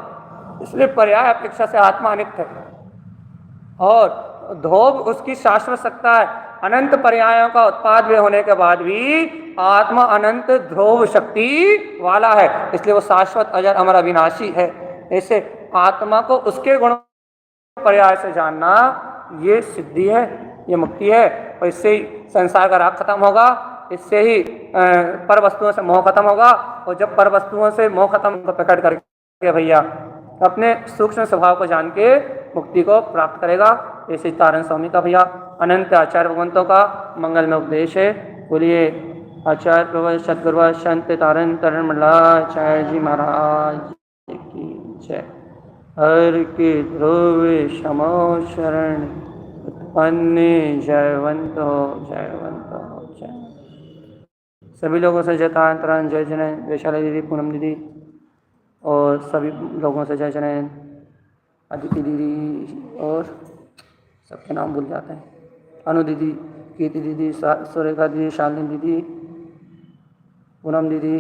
इसलिए पर्याय अपेक्षा से आत्मा अनित्य है। और धोब उसकी शाश्वत सत्ता है। अनंत पर्यायों का उत्पाद वे होने के बाद भी आत्मा अनंत ध्रुव शक्ति वाला है, इसलिए वो शाश्वत अजर अमर अविनाशी है। ऐसे आत्मा को उसके गुण पर्याय से जानना ये सिद्धि है, ये मुक्ति है। और इससे ही संसार का राग खत्म होगा, इससे ही पर वस्तुओं से मोह खत्म होगा। और जब पर वस्तुओं से मोह खत्म तो प्रकट करके भैया अपने सूक्ष्म स्वभाव को जान के मुक्ति को प्राप्त करेगा। ऐसे तारण स्वामी का भैया अनंत आचार्य भगवंतों का मंगल में उपदेश है। बोलिए आचार्य प्रवर सदगुरु संत तारण तरण मंडलाचार्य जी महाराज की जय। हर के ध्रुव क्षमो शरण उत्पन्न जयवंत हो, जयवंत हो, जय। सभी लोगों से जय तारण तरण जय जन, वैशाली दीदी, पूनम दीदी और सभी लोगों से जय जन, अदिति दीदी और सबके नाम भूल जाते हैं, अनु दीदी, कीर्ति दीदी, सुरेखा दीदी, शालिनी दीदी, पूनम दीदी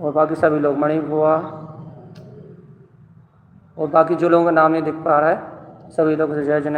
और बाकी सभी लोग, मणि बुआ और बाकी जो लोगों का नाम नहीं दिख पा रहा है, सभी लोगों से जय जन।